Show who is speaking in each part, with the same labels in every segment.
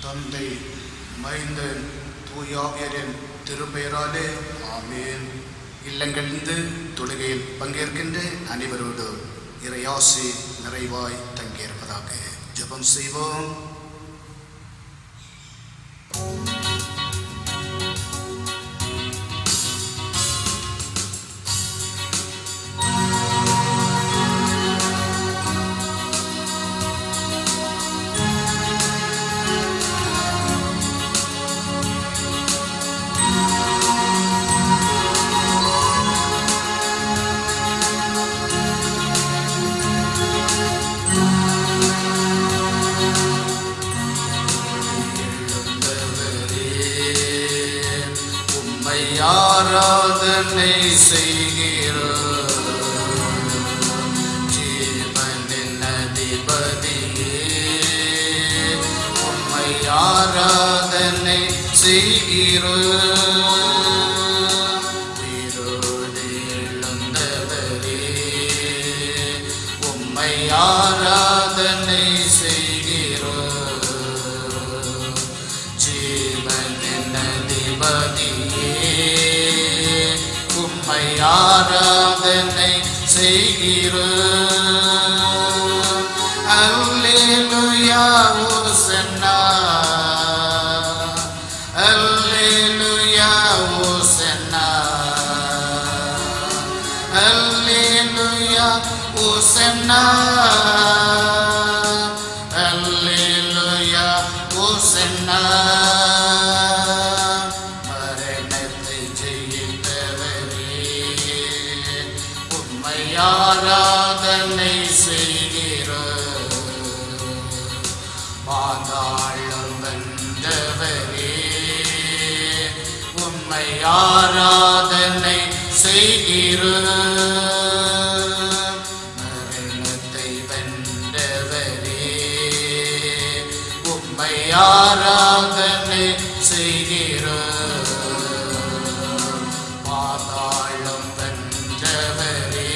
Speaker 1: தந்தை, மைந்தன், தூயாவியரின் திருப்பெயராலே ஆமென். இல்லங்களிலிருந்து தொழுகையில் பங்கேற்கின்ற அனைவரோடு இறையாசி நிறைவாய் தங்கியிருப்பதாக ஜெபம் செய்வோம். ஆராதனை செய்கிறோம். ஜீவனின் அதிபதியே, உம்மை ஆராதனை செய்கிறோம். உயிரோடு எழுந்தவரே, உம்மை ஆராதனை செய்கிறோம். ஜீவனின் அதிபதியே, உம்மை ஆராதனை செய்கிறோம். அல்லேலூயா ஓசன்னா, அல்லேலூயா ஓசன்னா, அல்லேலூயா ஓசன்னா, அல்லேலூயா ஓசன்னா. ஆராதனை செய்கிறோம். பாதாளம் வென்றவரே, உம்மை ஆராதனை செய்கிறோம். மரணத்தை வென்றவரே, உம்மை ஆராதனை செய்கிறோம். பாதாளம் வென்றவரே,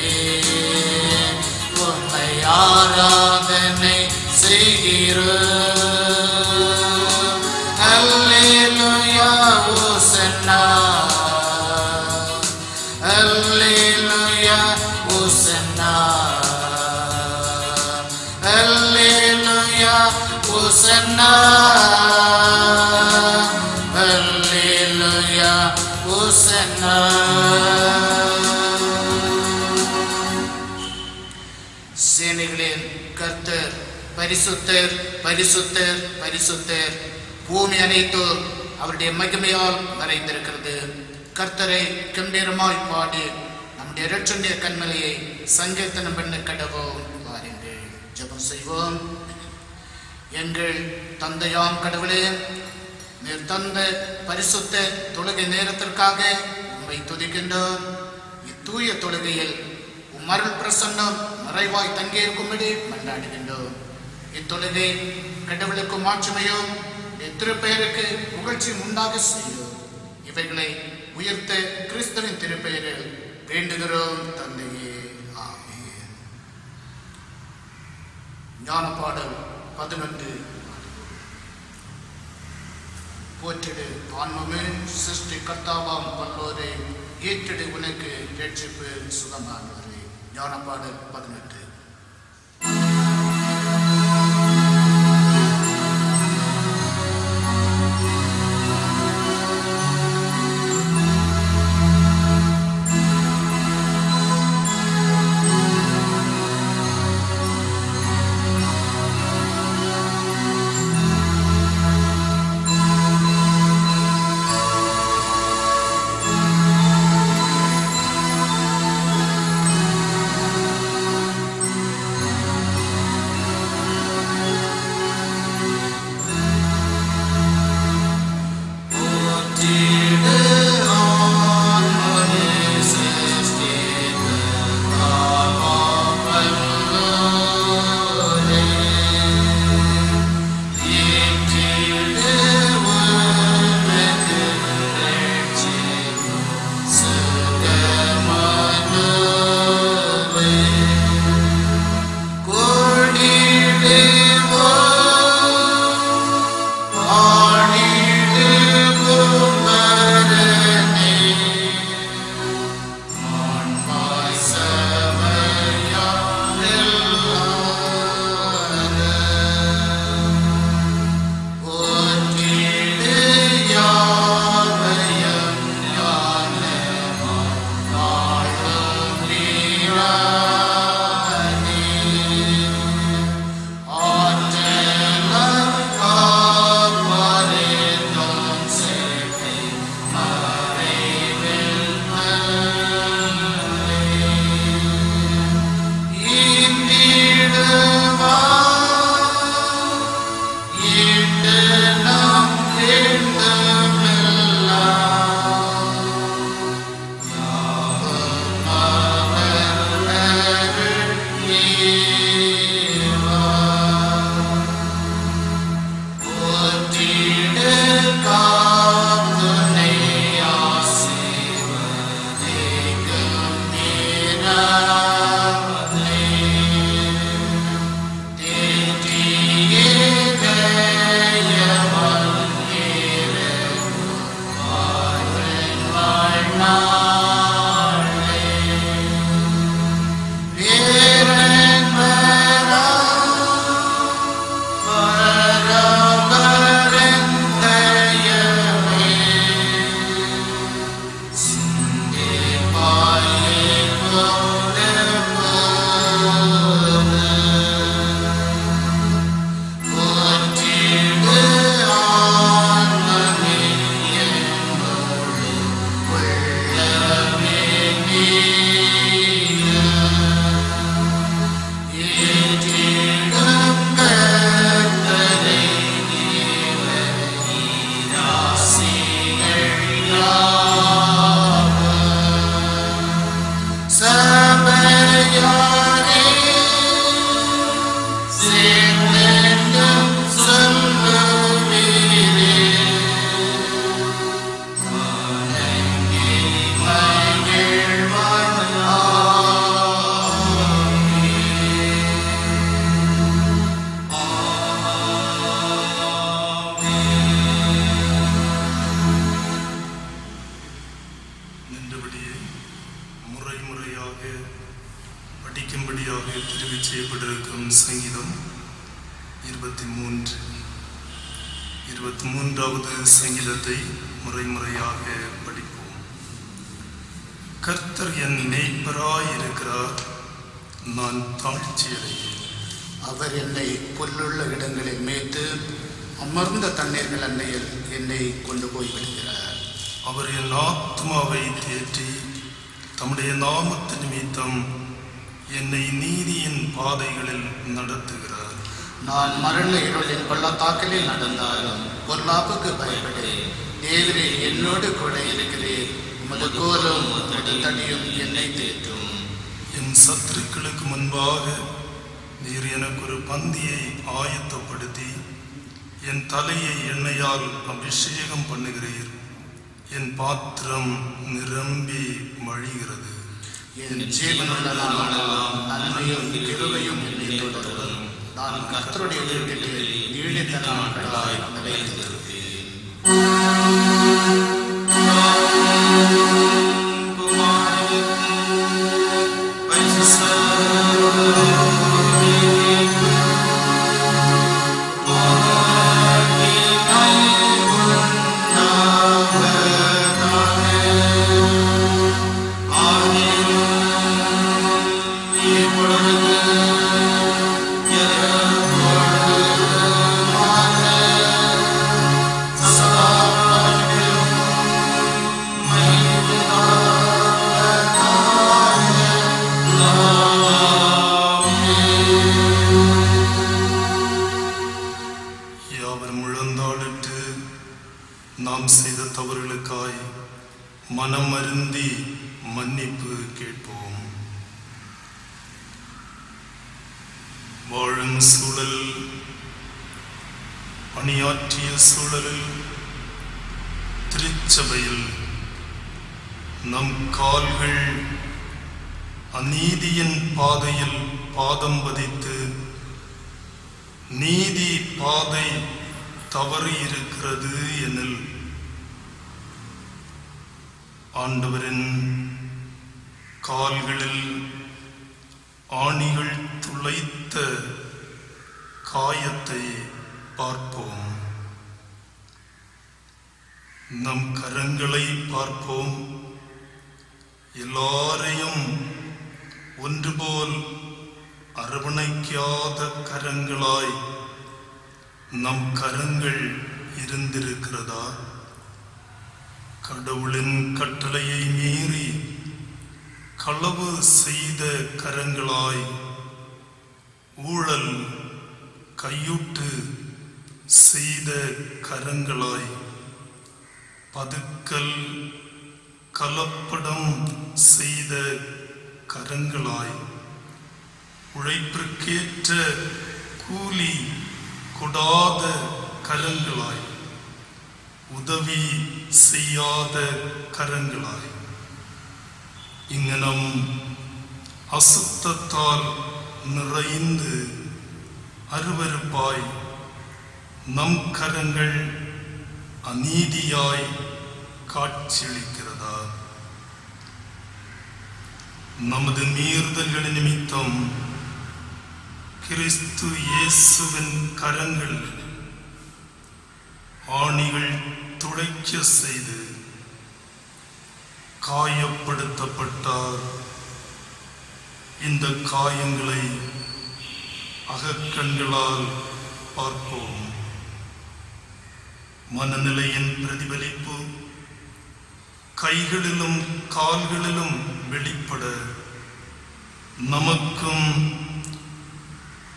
Speaker 1: உம்மை ஆராதனை செய்கிறோம். அல்லேலூயா ஓசன்னா, அல்லேலூயா ஓசன்னா, அல்லேலூயா ஓசன்னா, அல்லேலூயா ஓசன்னா. சேனைகளின் கர்த்தர் பரிசுத்தர், பரிசுத்தர், பரிசுத்தர். பூமி அனைத்தும் அவருடைய மகிமையால் நிறைந்திருக்கிறது. கர்த்தரை கம்பீரமாய் பாடி நம்முடைய இரட்சணிய கண்மலையை சங்கீர்த்தனம் பண்ண கடவோம். வாருங்கள் ஜெபம் செய்வோம். எங்கள் தந்தையாம் கடவுளே, நீர் தந்த பரிசுத்த தொழுகை நேரத்திற்காக உம்மை துதிக்கின்றோம். இத்தூய தொழுகையில் அருள் பிரசன்னம் நிறைவாய் தங்கியிருக்கும்படி மன்றாடுகின்றோம். இத்தொழுகை கடவுளுக்கு மாட்சிமையும் திருப்பெயருக்கு புகழ்ச்சி உண்டாக செய்யும். இவைகளை உயர்த்த கிறிஸ்துவின் திருப்பெயரில் வேண்டுகிறோம் தந்தையே, ஆமென். ஞான பாடல் 11. போற்றிடு ஆன்மமே சிருஷ்டி கர்த்தாவாம் பல்லோரை, ஏற்றிடு உனக்கு ரட்சிப்பு சுகமானவரே. ஞான பாடல் 18.
Speaker 2: 23வது சங்கீதத்தை முறையாக படிப்போம். கர்த்தர் என் மேய்ப்பராய் இருக்கிறார், நான் தாழ்ச்சியடையேன்.
Speaker 1: அவர் என்னை புல்லுள்ள இடங்களில் மேய்த்து அமர்ந்த தண்ணீர்கள் அண்டையில் என்னை கொண்டு போய் விடுகிறார்.
Speaker 2: அவர் என் ஆத்மாவை தேற்றி தம்முடைய நாமத்து நிமித்தம் என்னை நீதியின் பாதைகளில் நடத்துகிறார்.
Speaker 1: நான் மரண இருளின் பள்ளத்தாக்கில் நடந்தாலும் பொல்லாப்புக்கு பயப்படு, தேவரே என்னோடு கூட இருக்கிறேன், உமது கோலும் உமது தடியும் என்னை தேற்றும்.
Speaker 2: என் சத்துருக்களுக்கு முன்பாக நீர் எனக்கு ஒரு பந்தியை ஆயத்தப்படுத்தி என் தலையை எண்ணெயால் அபிஷேகம் பண்ணுகிறீர். என் பாத்திரம் நிரம்பி வழிகிறது.
Speaker 1: என் ஜீவனுள்ள நாளெல்லாம் நன்மையும் கிருபையும் என்னை தொடரும். நான் கர்த்தருடைய வீட்டில் நீடித்த நாட்களாய் நிலைத்திருப்பேன்.
Speaker 2: நாம் செய்த தவறுகளுக்காய் மனம் அருந்தி மன்னிப்பு கேட்போம். வாழும் சூழல், பணியாற்றிய சூழலில், திருச்சபையில் நம் கால்கள் அநீதியின் பாதையில் பாதம் பதித்து நீதி பாதை தவறி இருக்கிறது எனில் ஆண்டவரின் கால்களில் ஆணிகள் துளைத்த காயத்தை பார்ப்போம். நம் கரங்களை பார்ப்போம். எல்லாரையும் ஒன்றுபோல் அரவணைக்காத கரங்களாய் நம் கரங்கள் இருந்திருக்கிறதா? கடவுளின் கட்டளையை மீறி களவு செய்த கரங்களாய், ஊழல் கையூட்டு செய்த கரங்களாய், பதுக்கல் கலப்படம் செய்த கரங்களாய், உழைப்பிற்கேற்ற கூலி கொடாத கரங்களாய், உதவி செய்யாத கரங்களாய், இங்கனம் அசுத்தத்தால் நிறைந்து அருவருப்பாய் நம் கரங்கள் அநீதியாய் காட்சியளிக்கிறதா? நமது மீறுதல்களின் நிமித்தம் கிறிஸ்து இயேசுவின் கரங்கள் ஆணிகள் துளைக்க செய்து காயப்படுத்தப்பட்டார். இந்த காயங்களை அகக்கண்களால் பார்ப்போம். மனநிலையின் பிரதிபலிப்பு கைகளிலும் கால்களிலும் வெளிப்பட நமக்கும்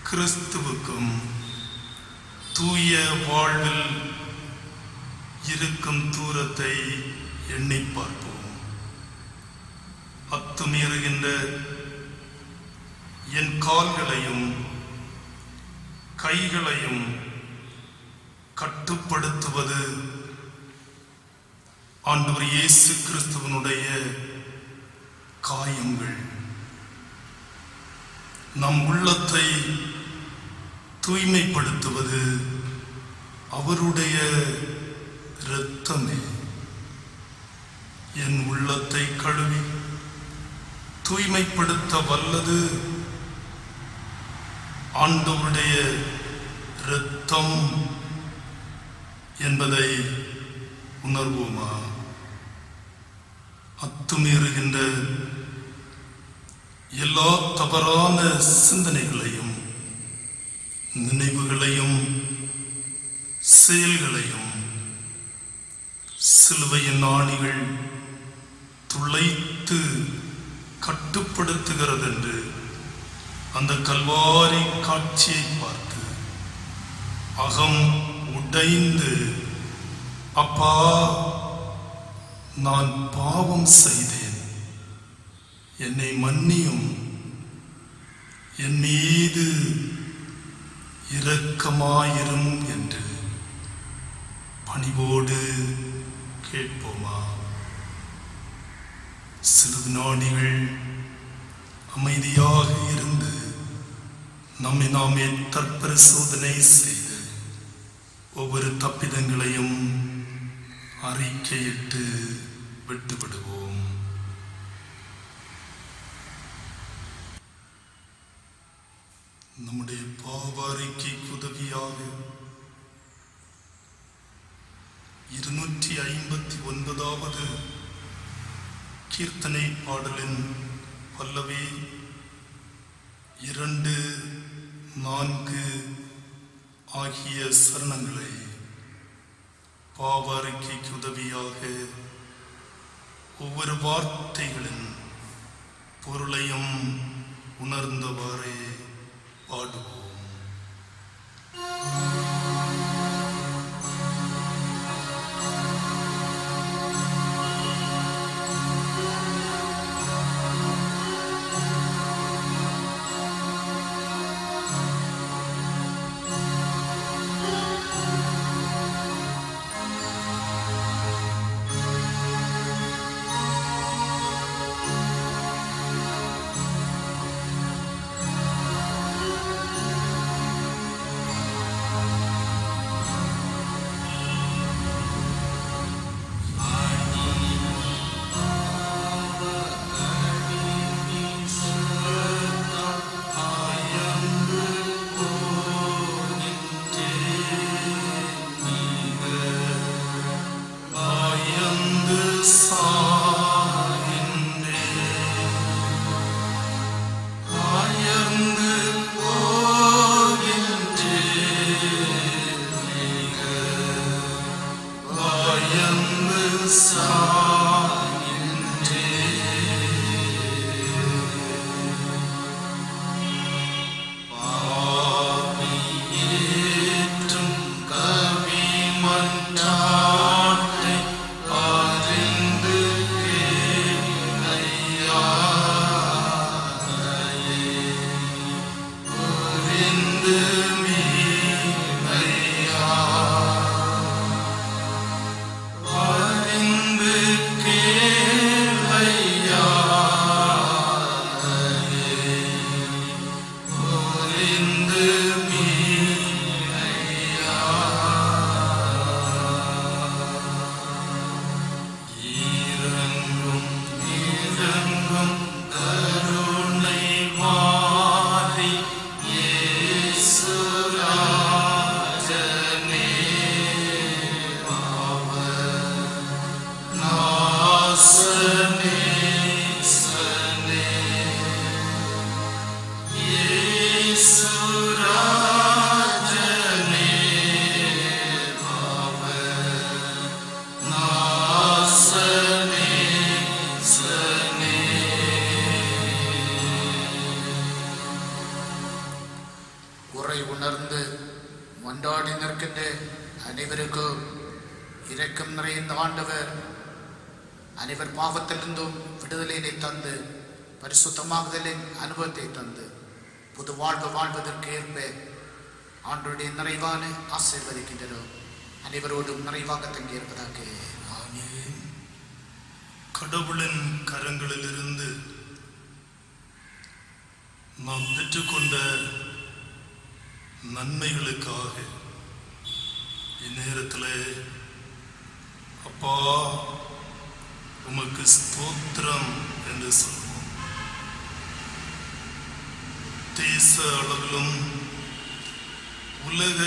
Speaker 2: கிறிஸ்துவுக்கும் தூய வாழ்வில் இருக்கும் தூரத்தை எண்ணி பார்ப்போம். அத்துமீறுகின்ற என் கால்களையும் கைகளையும் கட்டுப்படுத்துவது ஆண்டவர் இயேசு கிறிஸ்துவனுடைய காயங்கள். நம் உள்ளத்தை தூய்மைப்படுத்துவது அவருடைய இரத்தமே. என் உள்ளத்தை கழுவி தூய்மைப்படுத்த வல்லது ஆண்டவருடைய இரத்தம் என்பதை உணர்வோமா? அத்துமீறுகின்ற எல்லா தவறான சிந்தனைகளையும் நினைவுகளையும் செயல்களையும் சிலுவையின் ஆணிகள் துளைத்து கட்டுப்படுத்துகிறது என்று அந்த கல்வாரி காட்சியை பார்த்து அகம் உடைந்து, அப்பா, நான் பாவம் செய்தேன், என்னை மன்னியும், என் மீது இரக்கமாயிரும் என்று பணிவோடு கேட்போமா? சிறிது நாடிகள் அமைதியாக இருந்து நம்மை நாமே தற்பரிசோதனை செய்து ஒவ்வொரு தப்பிதங்களையும் அறிக்கையிட்டு விட்டுவிடுவோம். நம்முடைய பாவ அறிக்கைக்கு உதவியாக 259வது கீர்த்தனை பாடலின் பல்லவி 2, 4 ஆகிய சரணங்களை பாவ அறிக்கைக்கு உதவியாக ஒவ்வொரு வார்த்தைகளின் பொருளையும் உணர்ந்தவாறே பாடுவோம்.
Speaker 1: உணர்ந்து மன்றாடி நிற்கின்ற அனைவருக்கும் இரக்கம் நிறைந்த ஆண்டவர் அனைவர் பாவத்திலிருந்தும் விடுதலையை தந்து பரிசுத்தமாகுதலின் அனுபவத்தை தந்து புது வாழ்வு வாழ்வதற்கு ஏற்ப ஆண்டவருடைய நிறைவான ஆசீர்வதிக்கின்றோம். அனைவரோடும் நிறைவாக தங்கியிருப்பதாக.
Speaker 2: ஆமென். கடவுளின் கரங்களிலிருந்து நாம் பெற்றுக்கொண்ட நன்மைகளுக்காக இந்நேரத்தில் அப்பா உமக்கு ஸ்தோத்திரம் என்று சொல்வோம். தேச அளவிலும் உலக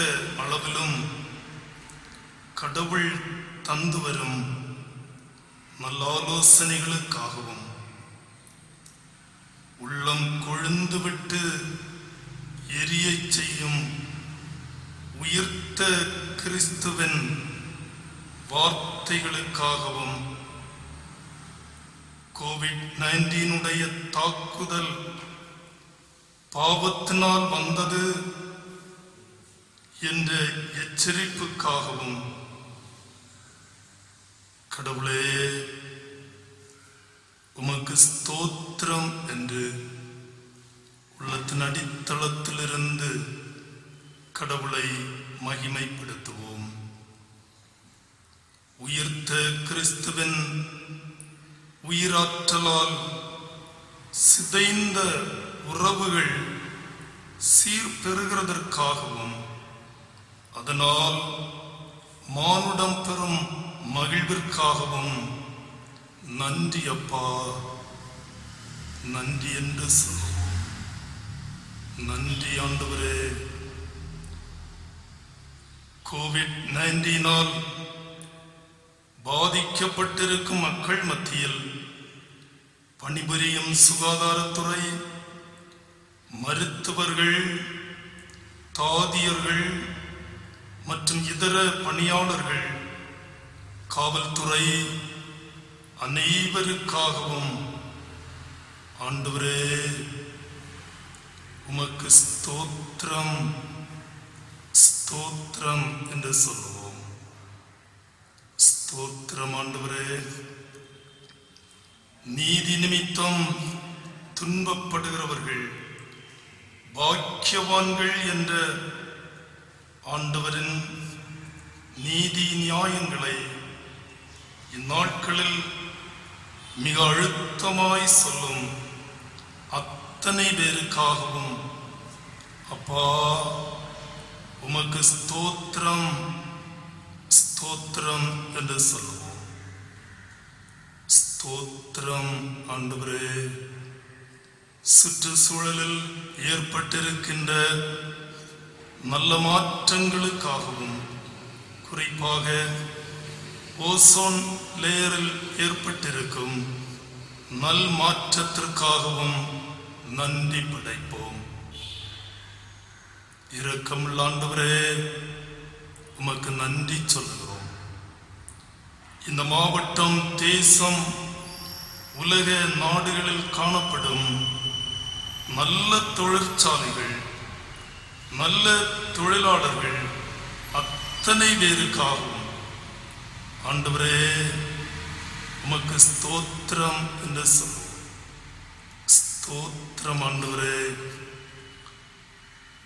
Speaker 2: அளவிலும் கடவுள் தந்து வரும் நல்ல ஆலோசனைகளுக்காகவும் உள்ளம் கொழுந்துவிட்டு எரியச் செய்யும் உயிர்த்த கிறிஸ்துவின் வார்த்தைகளுக்காகவும் கோவிட்-19 தாக்குதல் பாவத்தினால் வந்தது என்ற எச்சரிப்புக்காகவும் கடவுளே உமக்கு ஸ்தோத்திரம் என்று உள்ளத்தின் அடித்தளத்திலிருந்து கடவுளை மகிமைப்படுத்துவோம். உயிர்த்த கிறிஸ்துவின் உயிராற்றலால் சிதைந்த உறவுகள் சீர்பெறுகிறதற்காகவும் அதனால் மானுடம் பெறும் மகிழ்விற்காகவும் நன்றி அப்பா, நன்றி என்று சொல்லுவோம். நன்றி ஆண்டவரே. கோவிட்-19 பாதிக்கப்பட்டிருக்கும் மக்கள் மத்தியில் பணிபுரியும் சுகாதாரத்துறை, மருத்துவர்கள், தாதியர்கள் மற்றும் இதர பணியாளர்கள், காவல்துறை அனைவருக்காகவும் ஆண்டவரே உமக்கு ஸ்தோத்திரம் ஸ்தோத்திரம் என்று சொல்லுவோம். ஸ்தோத்திரம் ஆண்டவரே. நீதி நிமித்தம் துன்பப்படுகிறவர்கள் பாக்கியவான்கள் என்ற ஆண்டவரின் நீதி நியாயங்களை இந்நாட்களில் மிக அழுத்தமாய் சொல்லும் அத்தனை பேருக்காகவும் அப்பா உமக்கு ஸ்தோத்திரம் ஸ்தோத்திரம் என்று சொல்லுவோம். ஸ்தோத்திரம் ஆண்டவரே. சுற்றுச்சூழலில் ஏற்பட்டிருக்கின்ற நல்ல மாற்றங்களுக்காகவும் குறிப்பாக ஓசோன் லேயரில் ஏற்பட்டிருக்கும் நல் மாற்றத்திற்காகவும் நன்றி படைப்போம். இரக்கமுள்ள ஆண்டவரே உமக்கு நன்றி சொல்லுகிறோம். இந்த மாவட்டம், தேசம், உலக நாடுகளில் காணப்படும் நல்ல தொழிற்சாலைகள், நல்ல தொழிலாளர்கள் அத்தனை பேருக்காகவும் ஆண்டவரே உமக்கு ஸ்தோத்திரம் என்று சொல்லுவோம். ஸ்தோத்திரம் ஆண்டவரே.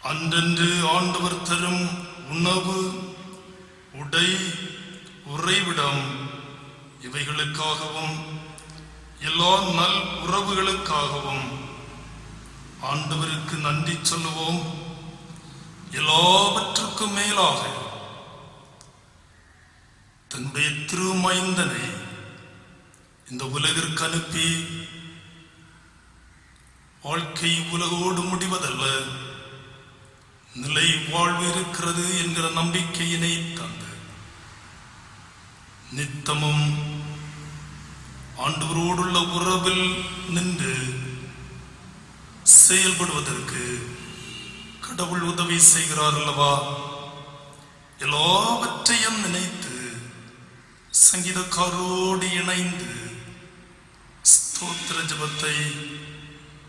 Speaker 2: அன்றென்று ஆண்டவர் தரும் உணவு, உடை, உறைவிடம் இவைகளுக்காகவும் எல்லா நல் உறவுகளுக்காகவும் ஆண்டவருக்கு நன்றி சொல்லுவோம். எல்லாவற்றுக்கும் மேலாக தன்னுடைய திருமைந்தனை இந்த உலகிற்கு அனுப்பி வாழ்க்கை உலகோடு முடிவதல்ல, நிலை வாழ்வு இருக்கிறது என்கிற நம்பிக்கையினை தந்து நித்தமும் ஆண்டவரோடுள்ள உறவில் நின்று செயல்படுவதற்கு கடவுள் உதவி செய்கிறார் அல்லவா? எல்லாவற்றையும் நினைத்து சங்கீதக்காரோடு இணைந்து ஸ்தோத்திர ஜெபத்தை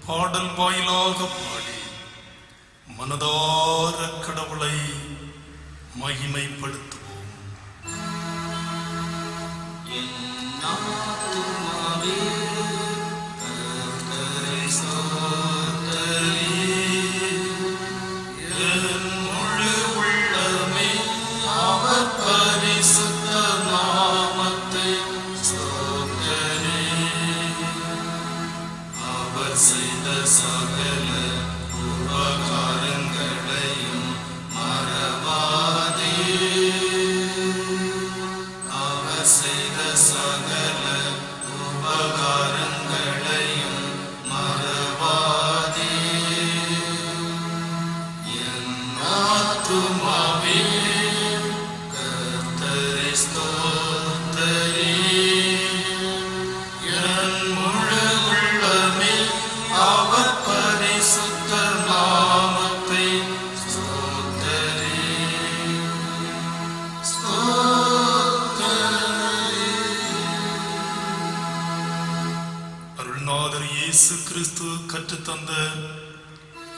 Speaker 2: பாடல் வாயிலாக பாடி மனதார கடவுளை மகிமைப்படுத்துவோம்.
Speaker 3: சகல உபகார
Speaker 2: இயேசு கிறிஸ்து கற்றுத்தந்த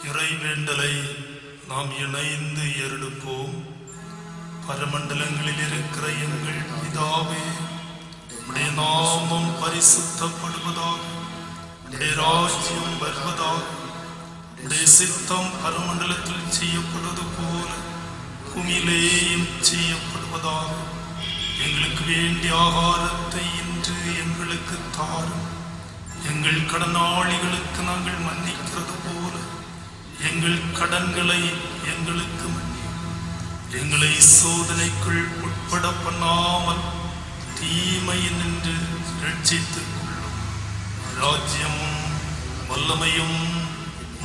Speaker 2: இறைவேண்டலை நாம் இணைந்து ஏறெடுப்போம். பரமண்டலங்களில் இருக்கிற எங்கள் பிதாவே, உம்முடைய நாமம் பரிசுத்தப்படுவதாக, உம்முடைய ராஜ்யம் வருவதாக, உம்முடைய சித்தம் பரமண்டலத்தில் செய்யப்படுவது போல பூமியிலேயும் செய்யப்படுவதாக. எங்களுக்கு வேண்டிய ஆகாரத்தை இன்று எங்களுக்கு தாரும். எங்கள் கடனாளிகளுக்கு நாங்கள் மன்னிக்கிறது போல எங்கள் கடன்களை எங்களுக்கு மன்னியும். எங்களை சோதனைக்குள் உட்பட பண்ணாமல் தீமையில் நின்று ரட்சித்துக் கொள்ளும். ராஜ்யமும் வல்லமையும்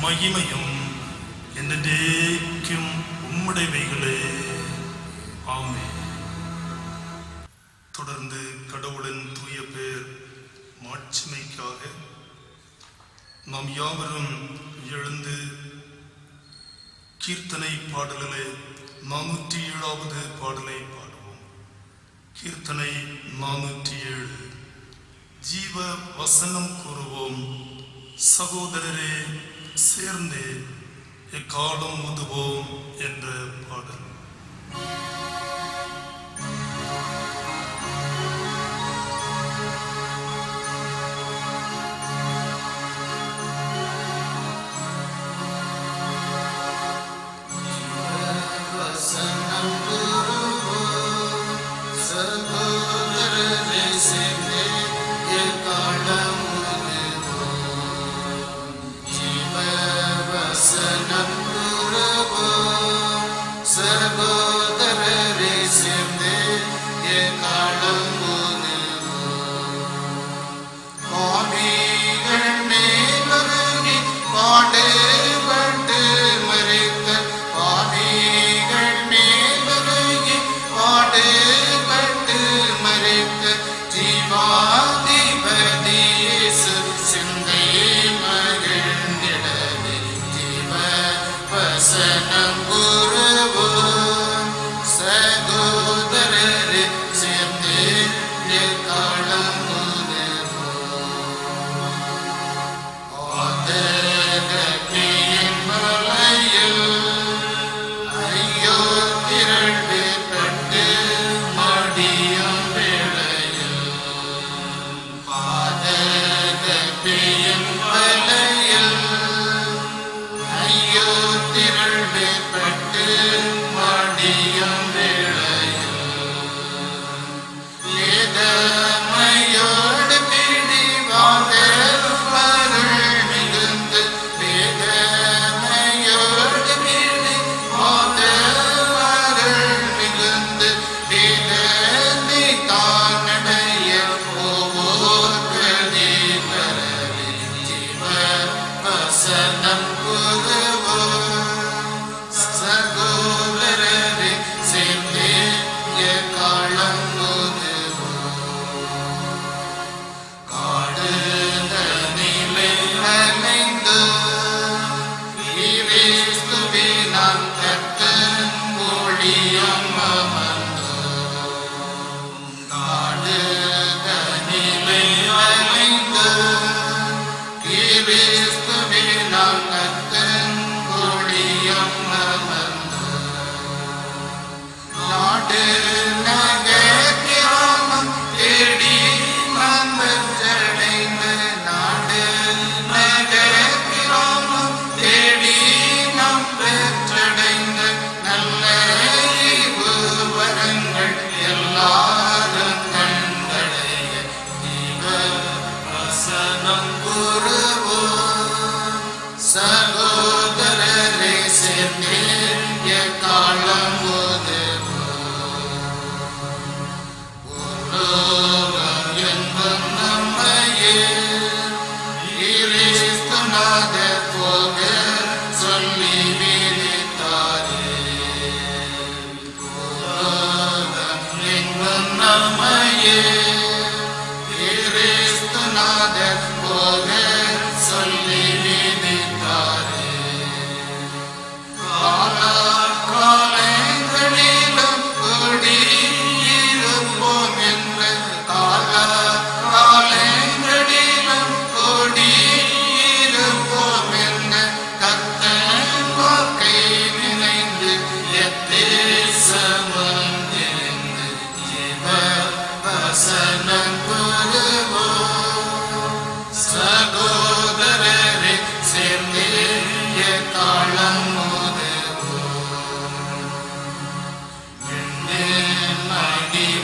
Speaker 2: மகிமையும் என்றென்றைக்கும் உம்முடையவைகளே. ஆமென். தொடர்ந்து கடவுளின் தூய பேர் மாட்சிமைக்காக நாம் யாவரும் எழுந்து கீர்த்தனை பாடலிலே 407வது பாடலை பாடுவோம். கீர்த்தனை 407. ஜீவ வசனம் கூறுவோம், சகோதரரே சேர்ந்தே எக்காலம் உதுவோம் என்ற பாடல்.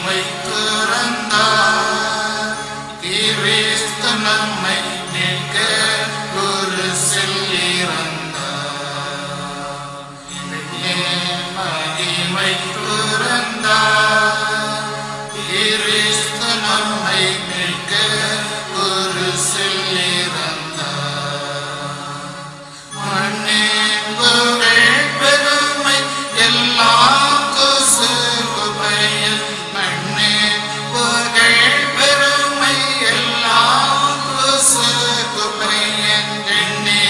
Speaker 1: மகிமை துறந்தார். கிறிஸ்து நம்மை மீட்க குருசில் இறந்தார். மகிமை துறந்தார். கிறிஸ்து நம்மை மீட்க குருசில் இறந்தார். மண்ணின் புகழ் பெருமை எல்லாம் கொசு குப்பையில். மண்ணின் புகழ் பெருமை எல்லாம் கொசு குப்பையில். எண்ணி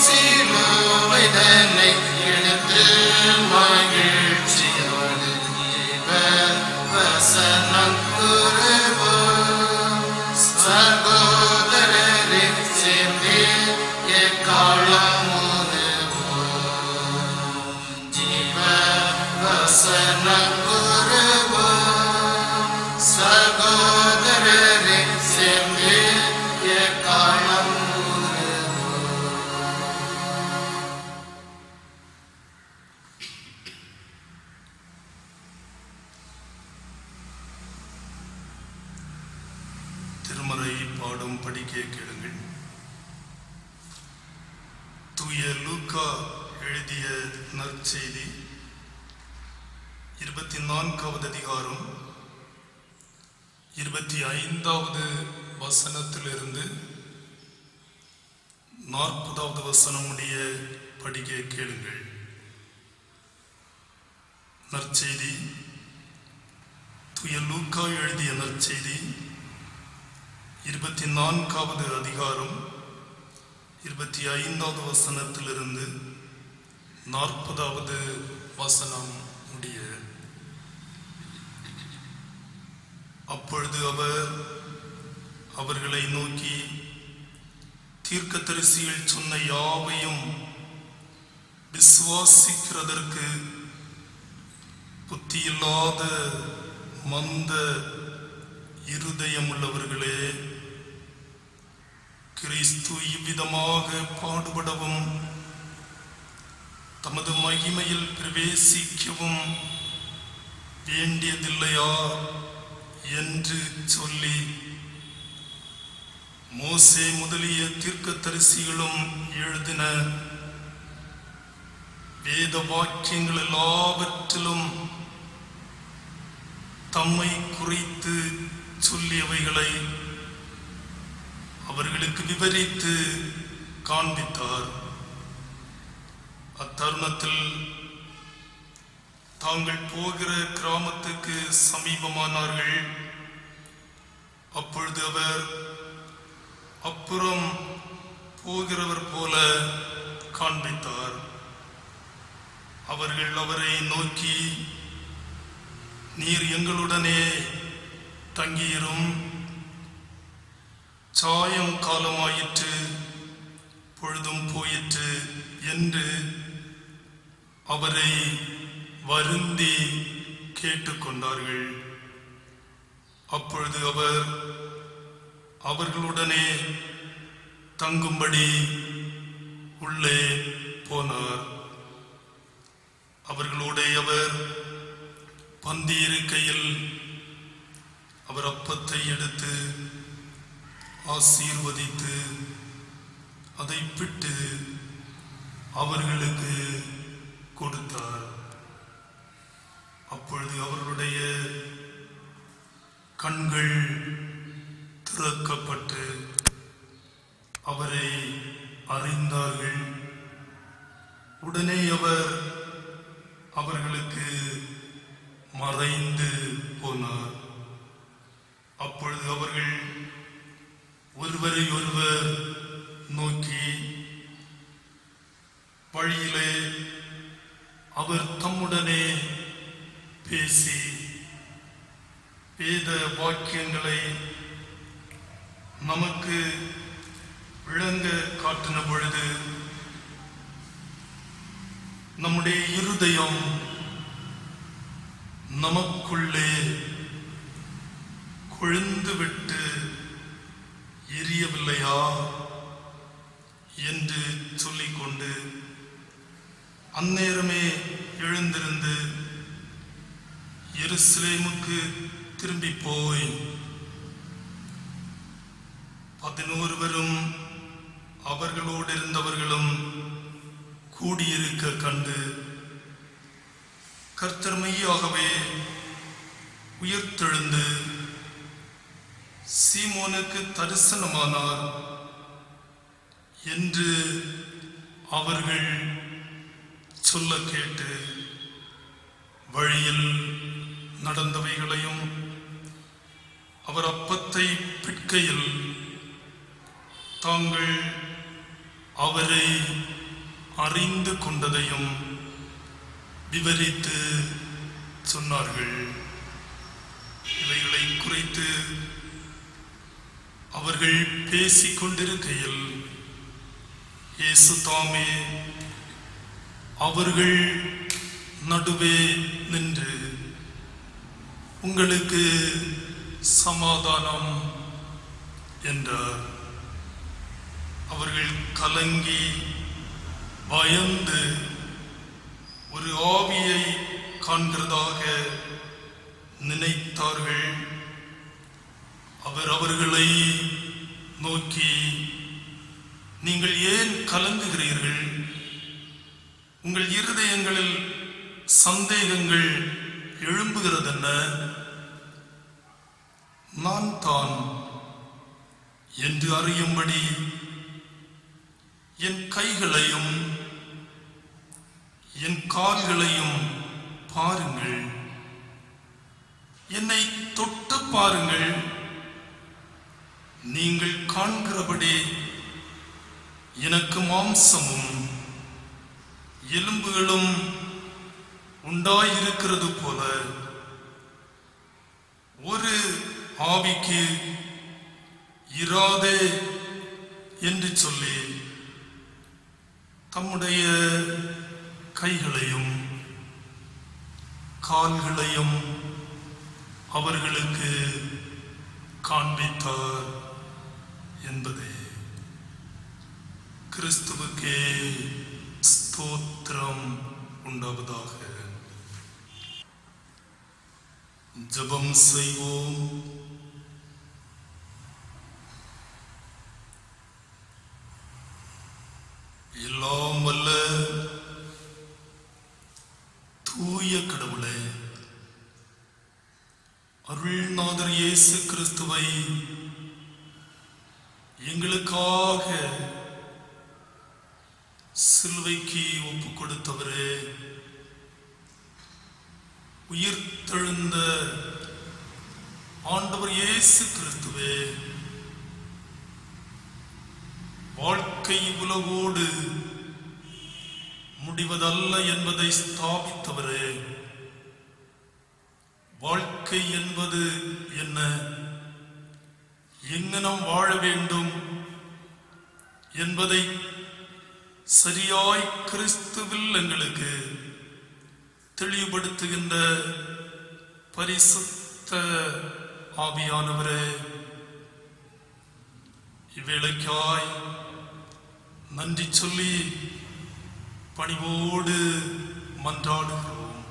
Speaker 1: சிலுவைதனை எடுத்து மகிழ்ச்சியோடு ஜீவ வசனம் கூறுவோம். சகோதரரை சேர்ந்து எக்காலம் ஊதுவோம். ஜீவ வசனம் கூறுவோம். சகோதரரை சேர்ந்து எக்காலம் ஊதுவோம்.
Speaker 2: திருமறை பாடும் படிக்க கேளுங்கள். தூய லூக்கா எழுதிய நற்செய்தி 24வது அதிகாரம் 25வது வசனத்திலிருந்து 40வது வசனம் முடிய படிக்க கேளுங்கள். நற்செய்தி தூய லூக்கா எழுதிய நற்செய்தி 24வது அதிகாரம் 25வது வசனத்திலிருந்து 40வது வசனம் முடிய. அப்பொழுது அவர் அவர்களை நோக்கி, தீர்க்கதரிசிகள் சொன்ன யாவையும் விசுவாசிக்கிறதற்கு புத்தியில்லாத மந்த இருதயம் உள்ளவர்களே, கிறிஸ்து இவ்விதமாக பாடுபடவும் தமது மகிமையில் பிரவேசிக்கவும் வேண்டியதில்லையா என்று சொல்லி மோசே முதலிய தீர்க்கதரிசிகளும் எழுதின வேத வாக்கியங்கள் எல்லாவற்றிலும் தம்மை குறித்து சொல்லியவைகளை அவர்களுக்கு விவரித்து காண்பித்தார். அத்தருணத்தில் தாங்கள் போகிற கிராமத்துக்கு சமீபமானார்கள். அப்பொழுது அவர் அப்புறம் போகிறவர் போல காண்பித்தார். அவர்கள் அவரை நோக்கி, நீர் எங்களுடனே தங்கியிரும், சாயம் காலமாயிற்று, பொழுதும் போயிற்று என்று அவரை வருந்தி கேட்டுக்கொண்டார்கள். அப்பொழுது அவர் அவர்களுடனே தங்கும்படி உள்ளே போனார். அவர்களோட அவர் பந்தி இருக்கையில் அவர் அப்பத்தை எடுத்து ஆசீர்வதித்து அதை பிட்டு அவர்களுக்கு கொடுத்தார். அப்பொழுது அவர்களுடைய கண்கள் திறக்கப்பட்டு அவரை அறிந்தார்கள். உடனே அவர் அவர்களுக்கு மறைந்து போனார். அப்பொழுது அவர்கள் ஒருவரை ஒருவர் நோக்கி, வழியிலே அவர் தம்முடனே பேசி வேத வாக்கியங்களை நமக்கு விளங்க காட்டின பொழுது நம்முடைய இருதயம் நமக்குள்ளே கொழுந்து விட்டு எரியவில்லையா என்று சொல்லிக்கொண்டு அந்நேரமே எழுந்திருந்து எருசலேமுக்கு திரும்பி போய் 11 அவர்களோடு இருந்தவர்களும் கூடியிருக்க கண்டு கர்த்தர் மெய்யாகவே உயிர்த்தெழுந்து சீமோனுக்கு தரிசனமானார் என்று அவர்கள் சொல்ல கேட்டு வழியில் நடந்தவைகளையும் அவர் அப்பத்தை பிட்கையில் தாங்கள் அவரை அறிந்து கொண்டதையும் விவரித்து சொன்னார்கள். இவைகளை குறித்து அவர்கள் பேசிக் கொண்டிருக்கையில் இயேசு தாமே அவர்கள் நடுவே நின்று, உங்களுக்கு சமாதானம் என்றார். அவர்கள் கலங்கி பயந்து ஒரு ஆவியை காண்கிறதாக நினைத்தார்கள். அவர் அவர்களை நோக்கி, நீங்கள் ஏன் கலங்குகிறீர்கள்? உங்கள் இருதயங்களில் சந்தேகங்கள் எழும்புகிறதென்ன? நான் தான் என்று அறியும்படி என் கைகளையும் என் கால்களையும் பாருங்கள், என்னை தொட்டு பாருங்கள். நீங்கள் காண்கிறபடி எனக்கு மாம்சமும் எலும்புகளும் உண்டாயிருக்கிறது போல ஒரு ஆவிக்கு இராதே என்று சொல்லி தம்முடைய கைகளையும் கால்களையும் அவர்களுக்கு காண்பித்தார் என்பதே. கிறிஸ்துவுக்கே ஸ்தோத்திரம் உண்டாவதாக. ஜெபம் செய்வோம். எல்லாம் வல்ல தூய கடவுளே, அருள்நாதர் இயேசு கிறிஸ்துவை எங்களுக்காக சிலுவைக்கு ஒப்பு கொடுத்தவரே, உயிர்த்தெழுந்த ஆண்டவர் இயேசு கிறிஸ்துவே, வாழ்க்கை உலகோடு முடிவதல்ல என்பதை ஸ்தாபித்தவரே, வாழ்க்கை என்பது என்ன, எங்கனம் வாழ வேண்டும் என்பதை சரியாய் கிறிஸ்துவில் எங்களுக்கு தெளிவுபடுத்துகின்ற பரிசுத்த ஆவியானவரே, இவ்வேளைக்காய் நன்றி சொல்லி பணிவோடு மன்றாடுகிறோம்.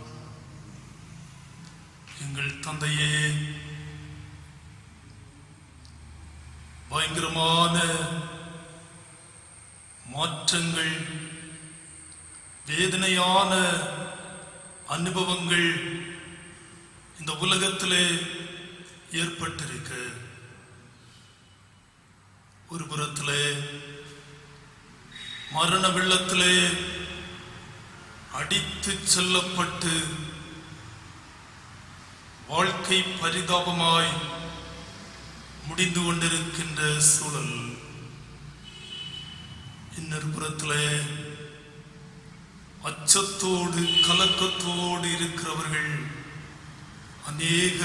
Speaker 2: எங்கள் தந்தையே, பயங்கரமான மாற்றங்கள், வேதனையான அனுபவங்கள் இந்த உலகத்திலே ஏற்பட்டிருக்க, ஒரு புறத்திலே மரண வெள்ளத்திலே அடித்து செல்லப்பட்டு வாழ்க்கை பரிதாபமாய் முடிந்து கொண்டிருக்கின்ற சூழல், இன்னொரு புறத்திலே அச்சத்தோடு கலக்கத்தோடு இருக்கிறவர்கள் அநேக,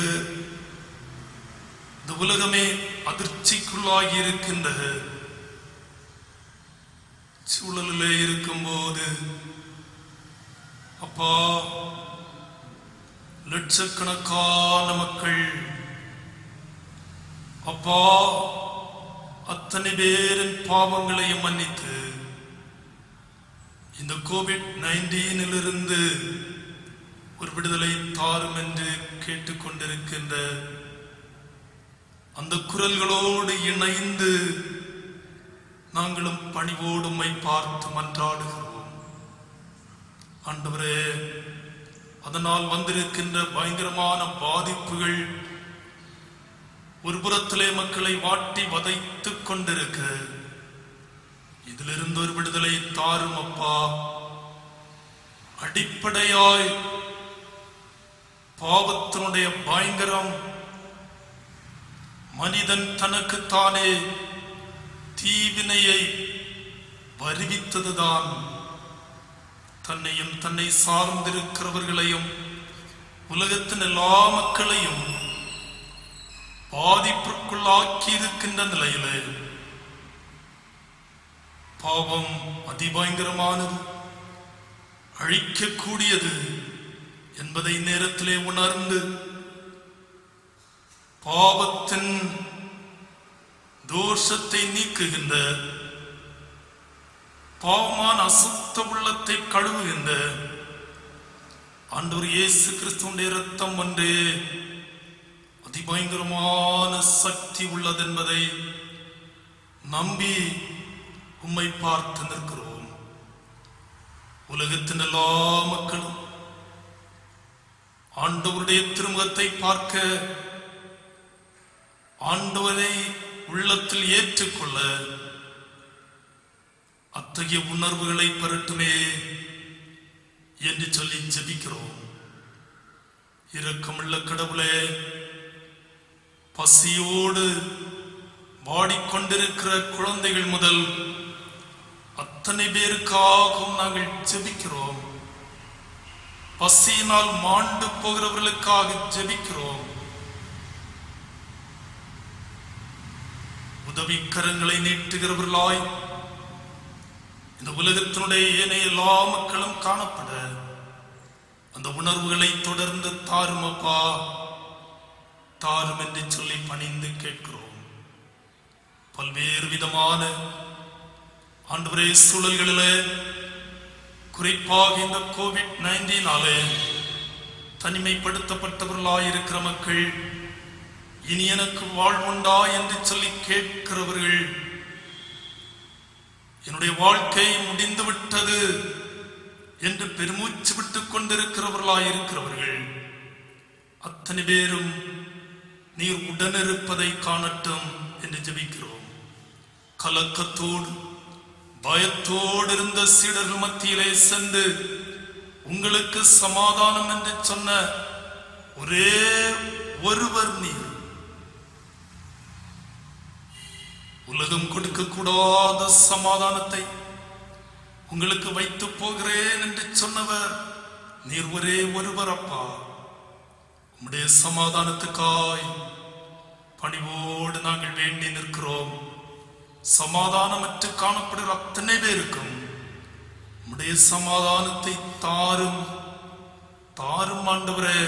Speaker 2: இந்த உலகமே அதிர்ச்சிக்குள்ளாகி இருக்கின்ற சூழலிலே இருக்கும்போது, அப்பா, லட்சக்கணக்கான மக்கள், அப்பா, அத்தனை பேரின் பாவங்களையும் மன்னித்து இந்த கோவிட்-19 ஒரு விடுதலை தாரும் என்று கேட்டுக்கொண்டிருக்கின்ற அந்த குரல்களோடு இணைந்து நாங்களும் பணிவோடு உம்மை பார்த்து மன்றாடுகிறோம். ஆண்டவரே, அதனால் வந்திருக்கின்ற பயங்கரமான பாதிப்புகள் ஒரு புறத்திலே மக்களை வாட்டி வதைத்துக் கொண்டிருக்க, இதிலிருந்து ஒரு விடுதலை தாரும் அப்பா. அடிப்படையாய் பாவத்தினுடைய பயங்கரம், மனிதன் தனக்குத்தானே தீவினையை வருவித்ததுதான். தன்னையும் தன்னை சார்ந்திருக்கிறவர்களையும் உலகத்தின் எல்லா மக்களையும் பாதிப்புக்குள்ளாக்கி இருக்கின்ற நிலையிலே பாவம் அதிபயங்கரமானது, அழிக்கக்கூடியது என்பதை நேரத்திலே உணர்ந்து பாவத்தின் தோஷத்தை நீக்குகின்ற, பாவமான அசுத்த உள்ளத்தை கழுவுகின்ற ஆண்டவர் இயேசு கிறிஸ்துவின் இரத்தம் ஒன்றே அதிபயங்கரமான சக்தி உள்ளது என்பதை நம்பி உம்மை பார்த்து நிற்கிறோம். உலகத்தின் எல்லா மக்களும் ஆண்டவருடைய திருமுகத்தை பார்க்க, ஆண்டவரை உள்ளத்தில் ஏற்றுக்கொள்ள அத்தகைய உணர்வுகளை பெறட்டுமே என்று சொல்லி ஜெபிக்கிறோம். இரக்கமுள்ள கடவுளே, பசியோடு வாடிக்கொண்டிருக்கிற குழந்தைகள் முதல் அத்தனை பேருக்காகவும் நாங்கள் ஜெபிக்கிறோம். பசியினால் மாண்டு போகிறவர்களுக்காக ஜெபிக்கிறோம். உதவிக்கரங்களை நீட்டுகிறவர்களாய் இந்த உலகத்தினுடைய ஏனைய எல்லா மக்களும் காணப்பட அந்த உணர்வுகளை தொடர்ந்து தாரும் அப்பா, தாரும் என்று சொல்லி பணிந்து கேட்கிறோம். பல்வேறு விதமான ஆண்டவரே சூழல்களிலே, குறிப்பாக இந்த கோவிட்-19 தனிமைப்படுத்தப்பட்டவர்களாயிருக்கிற மக்கள், இனி எனக்கு வாழ்வுண்டா என்று சொல்லி கேட்கிறவர்கள், என்னுடைய வாழ்க்கை முடிந்து விட்டது என்று பெருமூச்சு விட்டுக் கொண்டிருக்கிறவர்களாயிருக்கிறவர்கள் அத்தனை பேரும் நீர் உடனிருப்பதை காணட்டும் என்று ஜெபிக்கிறோம். கலக்கத்தோடு பயத்தோடு இருந்த சீடர்கள் மத்தியிலே சென்று உங்களுக்கு சமாதானம் என்று சொன்ன ஒரே ஒருவர் நீர். உலகம் கொடுக்கக்கூடாத சமாதானத்தை உங்களுக்கு வைத்து போகிறேன் என்று சொன்னவர் நீர் ஒரே ஒருவர் அப்பா. உம்முடைய சமாதானத்துக்காய் பணிவோடு நாங்கள் வேண்டி நிற்கிறோம். சமாதானமற்று காணப்படுகிற அத்தனை பேருக்கும் உம்முடைய சமாதானத்தை தாரும், தாரும் ஆண்டவரே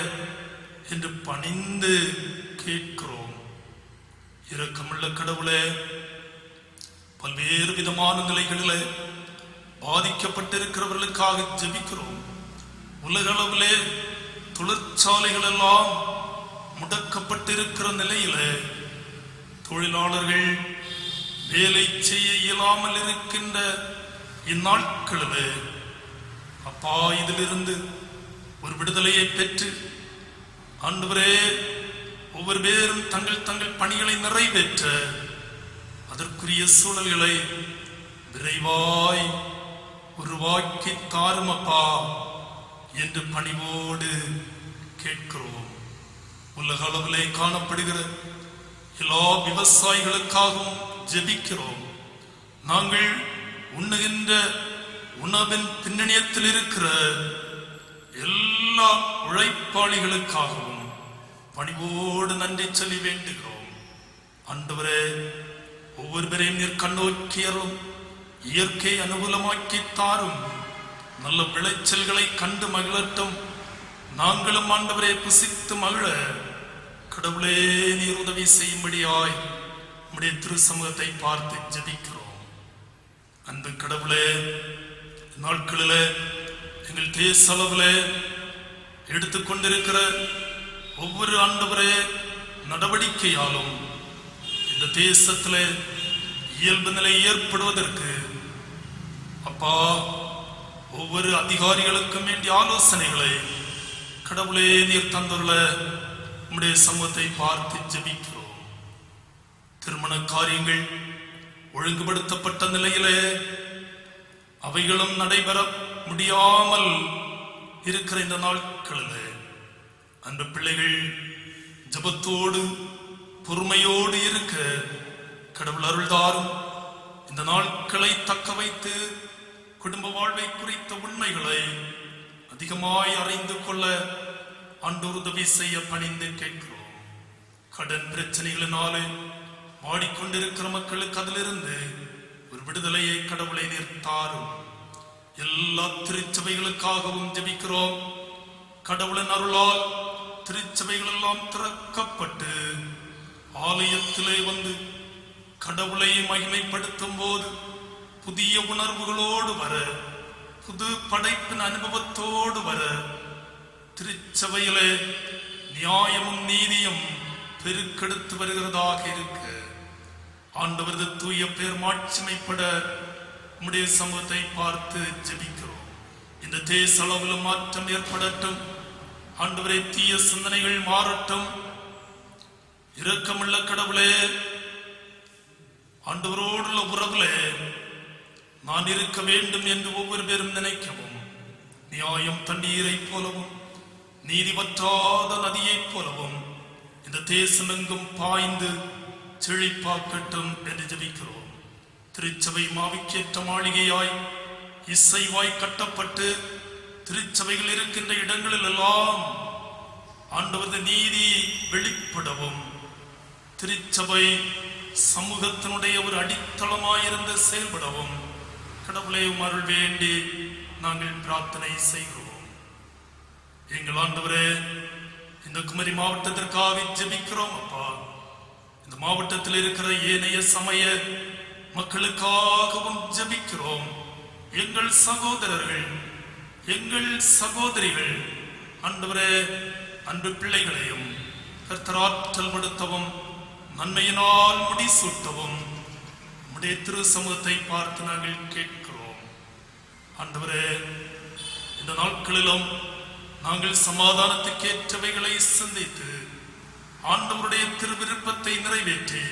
Speaker 2: என்று பணிந்து கேட்கிறோம். இரக்கமுள்ள கடவுளே, பல்வேறு விதமான நிலைகளிலே பாதிக்கப்பட்டிருக்கிறவர்களுக்காக ஜெபிக்கிறோம். உலக அளவிலே தொழிற்சாலைகள் எல்லாம் முடக்கப்பட்டிருக்கிற நிலையிலே தொழிலாளர்கள் வேலை செய்ய இயலாமல் இருக்கின்ற இந்நாட்களிலே அப்பா, இதிலிருந்து ஒரு விடுதலையை பெற்று ஆண்டவரே ஒவ்வொரு பேரும் தங்கள் தங்கள் பணிகளை நிறைவேற்ற அதற்குரிய சூழல்களை விரைவாய் உருவாக்கி தாரும் அப்பா என்று பணிவோடு கேட்கிறோம். உலக அளவிலே காணப்படுகிற எல்லா விவசாயிகளுக்காகவும் ஜெபிக்கிறோம். நாங்கள் உண்ணுகின்ற உணவின் பின்னணியத்தில் இருக்கிற எல்லா உழைப்பாளிகளுக்காகவும் பணிவோடு நன்றி சொல்லி வேண்டுகிறோம். ஆண்டவரே, ஒவ்வொருவரையும் நீர் கண்ணோக்கியரும் இயற்கை அனுகூலமாக்கி தாரும். நல்ல விளைச்சல்களை கண்டு மகிழட்டும். நாங்களும் ஆண்டவரே புசித்து மகிழ கடவுளே நீர் உதவி செய்யும்படியாய் உம்முடைய திரு சமூகத்தை பார்த்து ஜெபிக்கிறோம். அந்த கடவுளே, நாட்களிலே எங்கள் தேச அளவிலே எடுத்துக்கொண்டிருக்கிற ஒவ்வொரு ஆண்டவரே நடவடிக்கையாலும் இந்த தேசத்துல இயல்பு நிலை ஏற்படுவதற்கு அப்பா ஒவ்வொரு அதிகாரிகளுக்கும் வேண்டிய ஆலோசனைகளை கடவுளே நீர் தந்துள்ள நம்முடைய சமூகத்தை பார்த்து ஜெபிக்கிறோம். திருமண காரியங்கள் ஒழுங்குபடுத்தப்பட்ட நிலையிலே அவைகளும் நடைபெற முடியாமல் இருக்கிற இந்த நாட்களில் அந்த பிள்ளைகள் ஜபத்தோடு பொறுமையோடு இருக்க கடவுள் அருள்தாரும். இந்த நாட்களை தக்க வைத்து குடும்ப வாழ்வை குறித்த உண்மைகளை அதிகமாய் அறிந்து கொள்ள ஆண்டவர் உதவி செய்ய பணிந்து கேட்கிறோம். கடன் பிரச்சனைகளினாலே வாடிக்கொண்டிருக்கிற மக்களுக்கு அதிலிருந்து ஒரு விடுதலையை கடவுளை நிறுத்தாரும். எல்லா திருச்சபைகளுக்காகவும் ஜெபிக்கிறோம். கடவுளின் அருளால் திருச்சபைகள் எல்லாம் திறக்கப்பட்டு ஆலயத்திலே வந்து கடவுளை மகிமைப்படுத்தும் போது புதிய உணர்வுகளோடு வர, புது படைப்பின் அனுபவத்தோடு வர, திருச்சபையிலே நியாயமும் நீதியும் பெருக்கெடுத்து வருகிறதாக இருக்க ஆண்டவரது தூய பேர் மாட்சிமைப்பட நம்முடைய சமூகத்தை பார்த்து ஜெபிக்கிறோம். இந்த தேச அளவில் மாற்றம் ஏற்படட்டும். ஆண்டவரே, தீய சிந்தனைகள் மாறட்டும். இரக்கமுள்ள கடவுளே, ஆண்டவரோடுள்ள உறவுலே நான் இருக்க வேண்டும் என்று ஒவ்வொரு பேரும் நினைக்கவும், நியாயம் தண்ணீரை போலவும் நீதி வற்றாத நதியைப் போலவும் இந்த தேசமெங்கும் பாய்ந்து செழிப்பாக்கட்டும் என்று ஜெபிக்கிறோம். திருச்சபை மாவிக்கேற்ற மாளிகையாய் இசைவாய் கட்டப்பட்டு திருச்சபைகள் இருக்கின்ற இடங்களில் எல்லாம் ஆண்டவரது நீதி வெளிப்படவும், திருச்சபை சமூகத்தினுடைய ஒரு அடித்தளமாயிருந்து செயல்படவும் கடவுளை அருள் வேண்டி நாங்கள் பிரார்த்தனை செய்கிறோம். எங்கள் ஆண்டவரே, இந்த குமரி மாவட்டத்திற்காக ஜெபிக்கிறோம். அப்பா, இந்த மாவட்டத்தில் இருக்கிற ஏனைய சமய மக்களுக்காகவும் ஜெபிக்கிறோம். எங்கள் சகோதரர்கள், எங்கள் சகோதரிகள், ஆண்டவரே, அன்பு பிள்ளைகளையும் கர்த்தராற்றல் படுத்தவும், நன்மையினால் முடிசூட்டவும் உம்முடைய திரு சமூகத்தை பார்த்து நாங்கள் கேட்கிறோம். ஆண்டவரே, இந்த நாட்களிலும் நாங்கள் சமாதானத்துக்கேற்றவைகளை சிந்தித்து ஆண்டவருடைய திருவிருப்பத்தை நிறைவேற்றி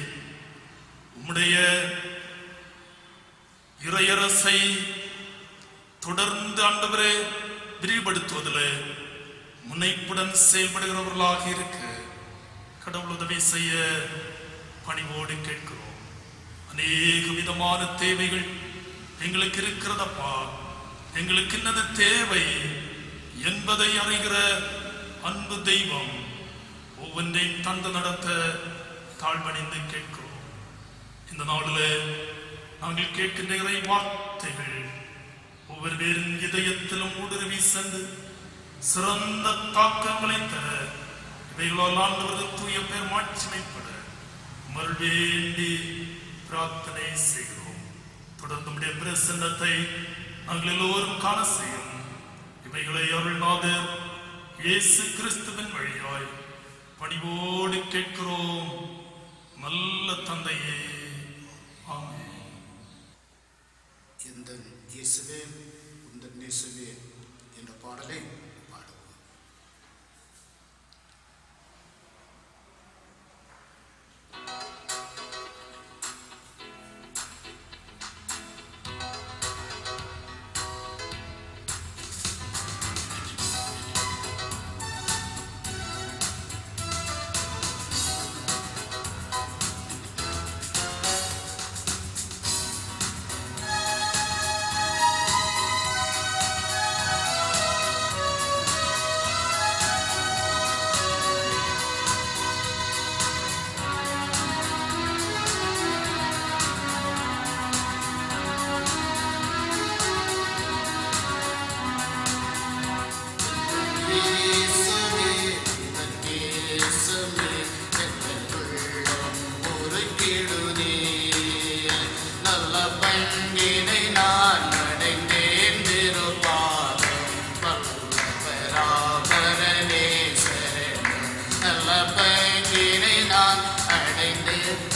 Speaker 2: உம்முடைய இறையரசை தொடர்ந்து ஆண்டவரே விரிவுபடுத்துவதில் முனைப்புடன் செயல்படுகிறவர்களாக இருக்க கடவுள் உதவி செய்ய பணிவோடு கேட்கிறோம். அநேக விதமான தேவைகள் எங்களுக்கு இருக்கிறதப்பா. எங்களுக்கு என்னது தேவை என்பதை அறிகிற அன்பு தெய்வம் ஒவ்வொன்றையும் தந்து நடத்த தாழ்வணிந்து கேட்கிறோம். இந்த நாளில் நாங்கள் கேட்கின்ற இறை வார்த்தைகள் ஒவ்வொரு பேரின் இதயத்திலும் ஊடுருவி சென்று சிறந்த தாக்கங்களை தர, இவைகளால் ஆண்டவரது தூய பேர் மாட்சிமைப்பட மறுவேண்டி பிரார்த்தனை செய்கிறோம். தொடர்ந்து நம்முடைய பிரசன்னத்தை நாங்கள் எல்லோரும் காண செய்யும். இவைகளை அருள்நாதர் இயேசு கிறிஸ்துவின் வழியாய் பணிவோடு கேட்கிறோம் நல்ல தந்தையே, ஆமென்.
Speaker 1: எந்த இயேசுவே உந்தன் நேசுவே என்ற பாடலை பாடுவோம்.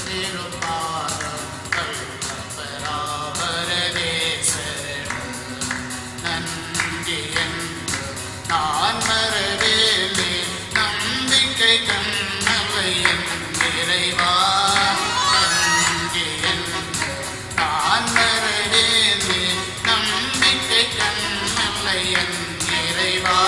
Speaker 1: திருப்பாதம் பெறாவரவே சரணம். நன்றி என்று நான் மறவேலே, நம்பிக்கை கண்ணலை என் இறைவா. நன்றி என்று நான் மறவேலே, நம்பிக்கை கண்ணலை என் இறைவா.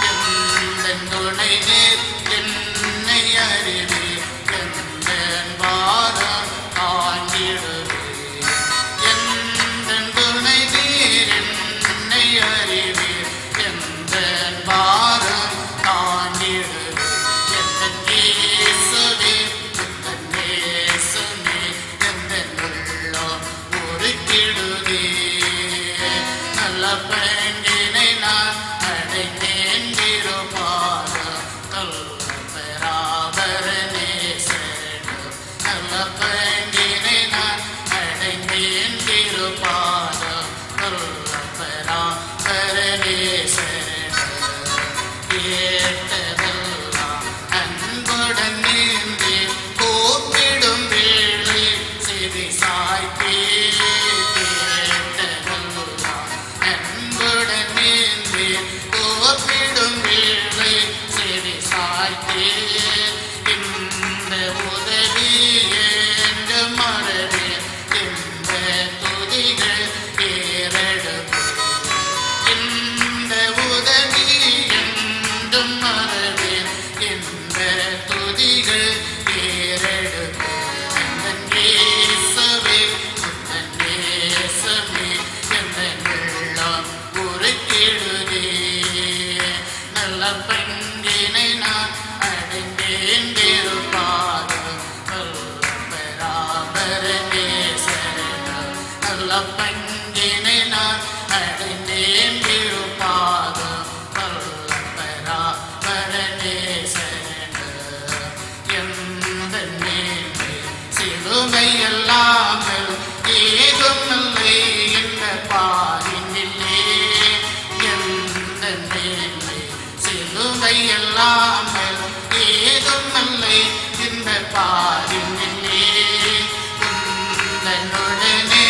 Speaker 1: எந்தன் துணை நீர் என்னை அறிவீர், எந்தன் பாரம் தாங்கிடுவீர். எந்தன் துணை நீர் என்னை அறிவீர், எந்தன் பாரம் தாங்கிடுவீர். எந்தன் இயேசுவே, எந்தன் நேசமே, எந்தன் உள்ளம் உருக்கிடுதே. நல்ல பங்கினை நான் அடைந்தேன் திருப்பாதம் பெறாவரனே சரணம். நல்ல பங்கினை நான் அடைந்தேன் திருப்பாதம் பெறாவரனே சரணம். கேட்டதெல்லாம் அன்புடன் நீந்தி கூப்பிடும் வேளை செவி சாய்த்தே. கேட்டதெல்லாம் அன்புடன் நீந்தி கூப்பிடும் வேளை செவி சாய்த்தே. இந்த உதவி என்று மறவே, இந்த துதிகள் ஏறெடுப்பே. இந்த உதவி என்றும் மறவேன், இந்த துதிகள் ஏறெடுப்பே. எந்தன் இயேசுவே, எந்தன் நேசமே, எந்தன் உள்ளம் உருக்கிடுதே. நல்ல பங்கினை நான் அடைந்தேன் திருப்பாதம் பெறாவரனே சரணம். நல்ல பங்கினை நான் அடைந்தேன் திருப்பாதம் பெறாவரனே சரணம். எந்தன் மேலே சிலுவை அல்லாமல் ஏதுமில்லை என்ற பாரினில்லே. எந்தன் மேலே சிலுவை அல்லாமல் ஏதுமில்லை இந்த பாரினில்லே. உந்தனுடனே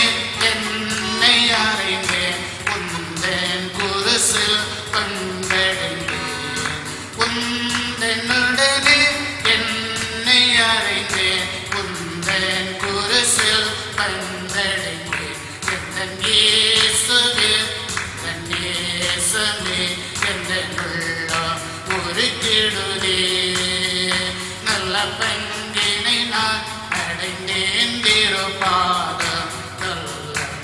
Speaker 1: என்னை அறிந்தேன், உந்தன் குருசில் பங்கடைந்தேன். உந்தனுடனே என்னை அறிந்தேன், உந்தன் குருசில் பங்கடைந்தேன். எந்தன் இயேசுவே, எந்தன் நேசமே, எந்தன் உள்ளம் உருக்கிடுதே. நல்ல பங்கினை நான் அடைந்தேன் திருப்பாதம்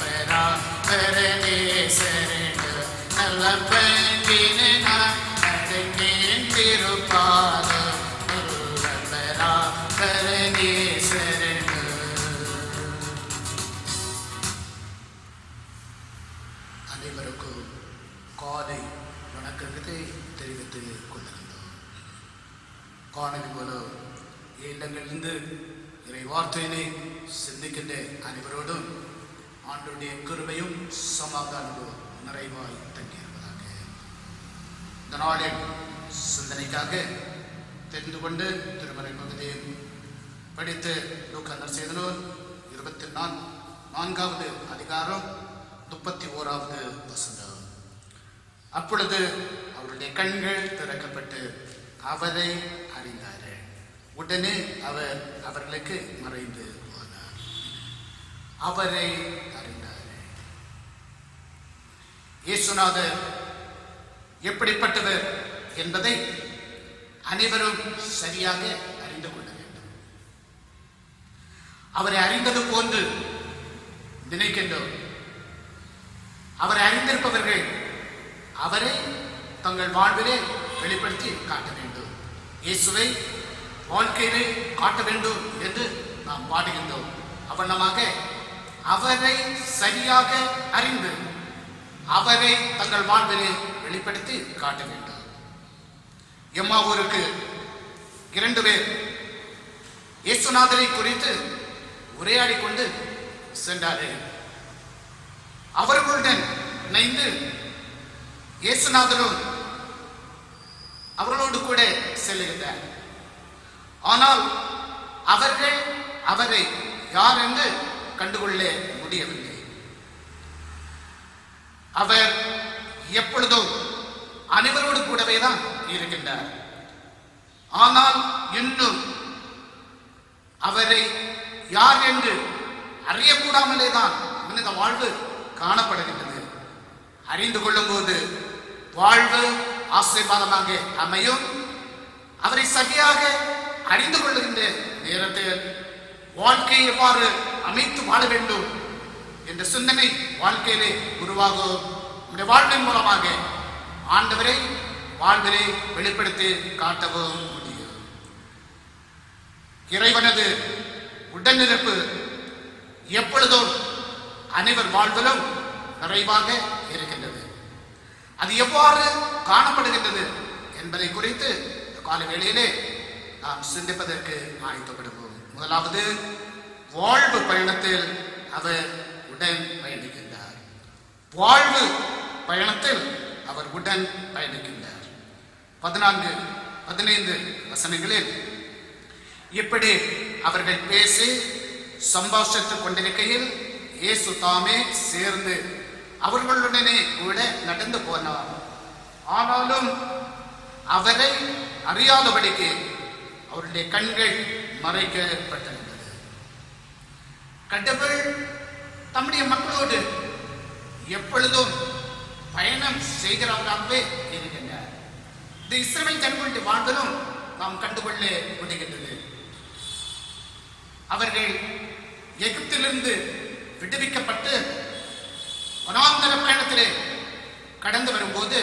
Speaker 1: பெறாவரனே சரணம். நல்ல பங்கினை நான் அடைந்தேன் திருப்பாதம் பெறாவரனே சரணம். அனைவருக்கும் காலை வணக்கத்தை தெரிவித்துக் கொண்டிருந்தோம். காணொலி மூலம் இல்லங்களிலிருந்து இறை வார்த்தையினை சிந்திக்கின்ற அனைவரோடும் ஆண்டவருடைய கிருபையும் சமாதானமும் நிறைவாய் தங்கியிருப்பதாக. இந்த நாளின் சிந்தனைக்காக தெரிந்து கொண்டு திருமறை பகுதியை படித்து லூக்கா நற்செய்திநூல் 24வது அதிகாரம் 31வது வசனம். அப்பொழுது அவருடைய கண்கள் திறக்கப்பட்டு அவரை அறிந்தார்கள். உடனே அவர் அவர்களுக்கு மறைந்து போனார். அவரை அறிந்தார்கள். இயேசுநாதர் எப்படிப்பட்டவர் என்பதை அனைவரும் சரியாக அறிந்து கொள்ள வேண்டும். அவரை அறிந்தது போன்று நினைக்கின்றோம். அவரை அறிந்திருப்பவர்கள் அவரை தங்கள் வாழ்விலே வெளிப்படுத்தி காட்ட வேண்டும். இயேசுவை வாழ்க்கையிலே காட்ட வேண்டும் என்று நாம் பாடுகின்றோம். அவனமாக அவரை சரியாக அறிந்து அவரை தங்கள் வாழ்விலே வெளிப்படுத்தி காட்ட வேண்டும். எம்மாவூருக்கு 2 பேர் இயேசுநாதரை குறித்து உரையாடி கொண்டு சென்றார்கள். அவர்களுடன் இணைந்து இயேசுநாதரும் அவர்களோடு கூட செல்லுகின்றார். ஆனால் அவர்கள் அவரை யார் என்று கண்டுகொள்ள முடியவில்லை. அவர் எப்பொழுதும் அனைவரோடு கூடவே தான் இருக்கின்றார். ஆனால் இன்னும் அவரை யார் என்று அறியக்கூடாமலே தான் மனித வாழ்வு காணப்படுகின்றது. அறிந்து கொள்ளும் போது வாழ்வு ஆசீர்வாதமாக அமையும். அவரை சரியாக அறிந்து கொள்ளுகின்ற நேரத்தில் வாழ்க்கையை எவ்வாறு அமைத்து வாழ வேண்டும் என்ற சிந்தனை வாழ்க்கையிலே உருவாகும். நம்முடைய வாழ்வின் மூலமாக ஆண்டவரை வாழ்விலே வெளிப்படுத்தி காட்டவும் முடியும். இறைவனது உடனிருப்பு எப்பொழுதும் அனைவர் வாழ்விலும் நிறைவாக இருக்கின்றது. அது எவ்வாறு காணப்படுகின்றது என்பதை குறித்து கால வேளையிலே நாம் சிந்திப்பதற்கு ஆயத்தப்படுவோம். முதலாவது, வாழ்வு பயணத்தில் அவர் உடன் பயணிக்கின்றார். வாழ்வு பயணத்தில் அவர் உடன் பயணிக்கின்றார். 14-15 வசனங்களில் இப்படி அவர்கள் பேசி சம்பாஷித்துக் கொண்டிருக்கையில் இயேசு தாமே சேர்ந்து அவர்களுடனே கூட நடந்து போனார். ஆனாலும் அவரை அறியாதபடிக்கு அவருடைய கண்கள் மறைக்கப்பட்டிருந்தது. கடவுள் தம்முடைய மக்களோடு எப்பொழுதும் பயணம் செய்கிறவராகவே இருக்கின்றார். இந்த இஸ்ரவேல் ஜனங்களுடைய வாழ்விலும் நாம் கண்டுகொள்ள முடிகின்றது. அவர்கள் எகிப்திலிருந்து விடுவிக்கப்பட்டு வனாந்தர பயணத்திலே கடந்து வரும்போது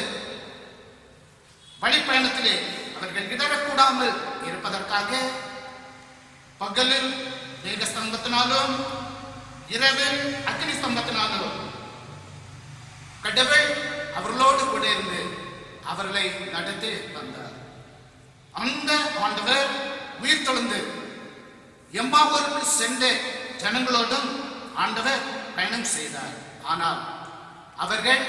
Speaker 1: வழிப்பயணத்திலே அவர்கள் இடரக்கூடாமல் இருப்பதற்காக பகலில் மேக ஸ்தம்பத்தினாலும் இரவில் அக்னி ஸ்தம்பத்தினாலும் கடவுள் அவர்களோடு கூட இருந்து அவர்களை நடத்தி வந்தார். அந்த ஆண்டவர் உயிர் தொழுந்து எம்மாவூருக்கு சென்ற ஜனங்களோடும் ஆண்டவர் பயணம் செய்தார். ஆனால் அவர்கள்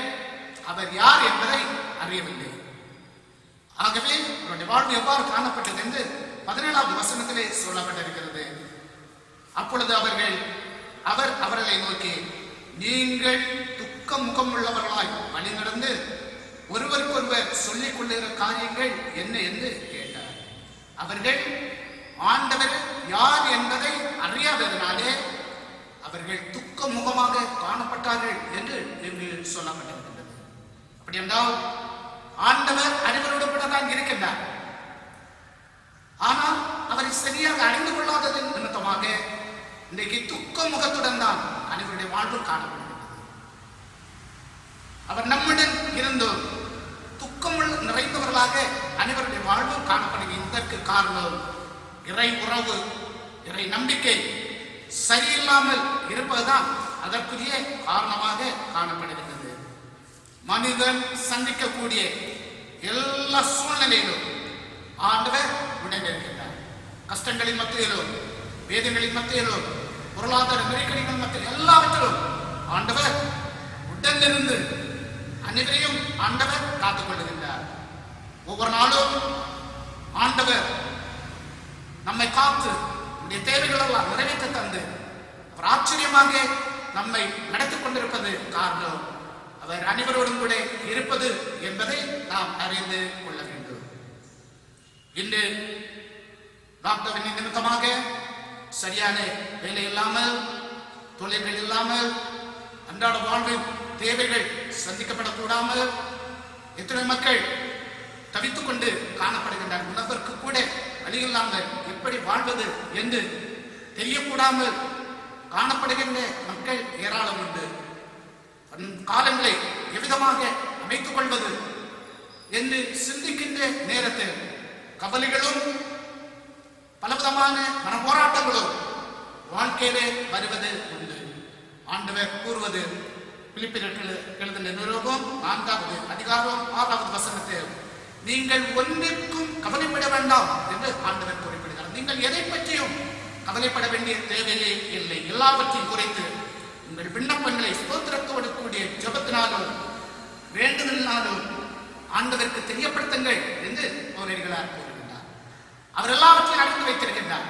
Speaker 1: அவர் யார் என்பதை அறியவில்லை. ஆகவே அவருடைய வாழ்வு எவ்வாறு காணப்பட்டது என்று 17வது வசனத்திலே சொல்லப்பட்டிருக்கிறது. அப்பொழுது அவர் அவர்களை நோக்கி, நீங்கள் துக்க முகம் உள்ளவர்களாய் வழி நடந்து ஒருவருக்கொருவர் சொல்லிக் கொள்ளுகிற காரியங்கள் என்ன என்று கேட்டார். அவர்கள் ஆண்டவர் யார் என்பதை அறியாததினாலே அவர்கள் துக்க முகமாக காணப்பட்டார்கள் என்று இங்கு சொல்லப்பட்டிருக்கின்றது. அப்படி என்றால் ஆண்டவர் அனைவரோடு கூட தான் இருக்கின்றார். ஆனால் அவரை சரியாக அறிந்து கொள்ளாததன் நிமித்தமாக இன்றைக்கு துக்க முகத்துடன் தான் அனைவருடைய வாழ்வு காணப்படுகிறது. அவர் நம்முடன் இருந்தும் துக்கம் நிறைந்தவர்களாக அனைவருடைய வாழ்வு காணப்படுகிறது. இதற்கு காரணம் இறை உறவு, இறை நம்பிக்கை சரியில்லாமல் இருப்பதுதான் அதற்குரிய காரணமாக காணப்படுகிறது. மனிதன் சந்திக்கக்கூடிய எல்லா சூழ்நிலையிலும் ஆண்டவர் உடன் இருக்கின்றார். கஷ்டங்களின் மத்தியிலும், வேதங்களின் மத்தியிலும், பொருளாதார நெருக்கடிகள் மத்தியில் எல்லாவற்றிலும் ஆண்டவர் உடன் இருந்து அனைவரையும் ஆண்டவர் காத்துக் கொள்ளுகின்றார். ஒவ்வொரு நாளும் ஆண்டவர் நம்மை காத்து நம்முடைய தேவைகள் எல்லாம் நிறைவேற்ற தந்து அவர் ஆச்சரியமாக நம்மை நடத்திக் கொண்டிருப்பது காரணம் அவர் அனைவரோடும் கூட இருப்பது என்பதை நாம் அறிந்து கொள்ள வேண்டும். இன்று லாக்டவுனின் நிமித்தமாக சரியான வேலை இல்லாமல், தொழில்கள் இல்லாமல், அன்றாட வாழ்வின் தேவைகள் சந்திக்கப்படக்கூடாமல் எத்தனை மக்கள் தவித்துக் கொண்டு காணப்படுகின்றனர். உணவிற்கு கூட வழியில்லாமல் எப்படி வாழ்வது என்று தெரியக்கூடாமல் காணப்படுகின்ற மக்கள் ஏராளம் உண்டு. காலங்களை எவ்விதமாக அமைத்துக் கொள்வது என்று சிந்திக்கின்ற நேரத்தில் கவலைகளும் பலவிதமான மன போராட்டங்களும் வாழ்க்கையிலே வருவது உண்டு. ஆண்டவர் கூறுவது பிலிப்பியருக்கு எழுதின நிருபம் 4வது அதிகாரம் 6வது வசனத்தில், நீங்கள் ஒன்றிற்கும் கவலைப்பட வேண்டாம் என்று ஆண்டவர் குறிப்பிடுகிறார். நீங்கள் எதை பற்றியும் கவலைப்பட வேண்டிய தேவையே இல்லை. எல்லாவற்றையும் குறைத்து உங்கள் விண்ணப்பங்களை ஸ்தோத்திரத்தோடு கூடிய ஜெபத்தினாலும் வேண்டுதலினாலும் ஆண்டவருக்கு தெரியப்படுத்துங்கள் என்று கூறுகிறார். அவர் எல்லாவற்றையும் அறிந்து வைத்திருக்கின்றார்.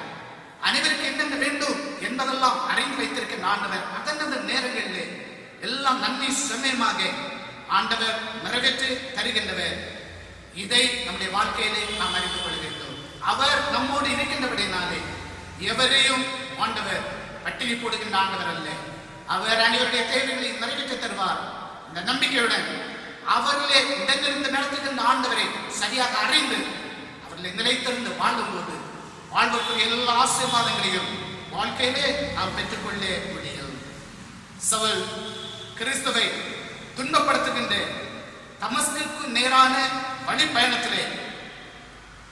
Speaker 1: அனைவருக்கு என்னென்ன வேண்டும் என்பதெல்லாம் அறிந்து வைத்திருக்கின்ற ஆண்டவர் அதனது நேரங்களிலே எல்லாம் நன்மை சமயமாக ஆண்டவர் நிறைவேற்றி தருகின்றவர். இதை நம்முடைய வாழ்க்கையிலே நாம் அறிந்து கொள்ள வேண்டும். அவர் நம்மோடு இருக்கின்றபடினாலே எவரையும் ஆண்டவர் பட்டினி போடுகின்ற ஆண்டவர் அல்ல. அவர் அனைவருடைய தேவைகளை நிறைவேற்றி தருவார். இந்த நம்பிக்கையுடன் அவர்களே இடத்திலிருந்து நடத்துகின்ற ஆண்டவரை சரியாக அறிந்து அவர்களை நிலைத்திருந்து வாழும்போது வாழ்வுக்குரிய எல்லா ஆசீர்வாதங்களையும் வாழ்க்கையிலே நாம் பெற்றுக்கொள்ள முடியும். சவுல் கிறிஸ்துவை துன்பப்படுத்துகின்ற தமஸ்குக்கு நேரான வழி பயணத்திலே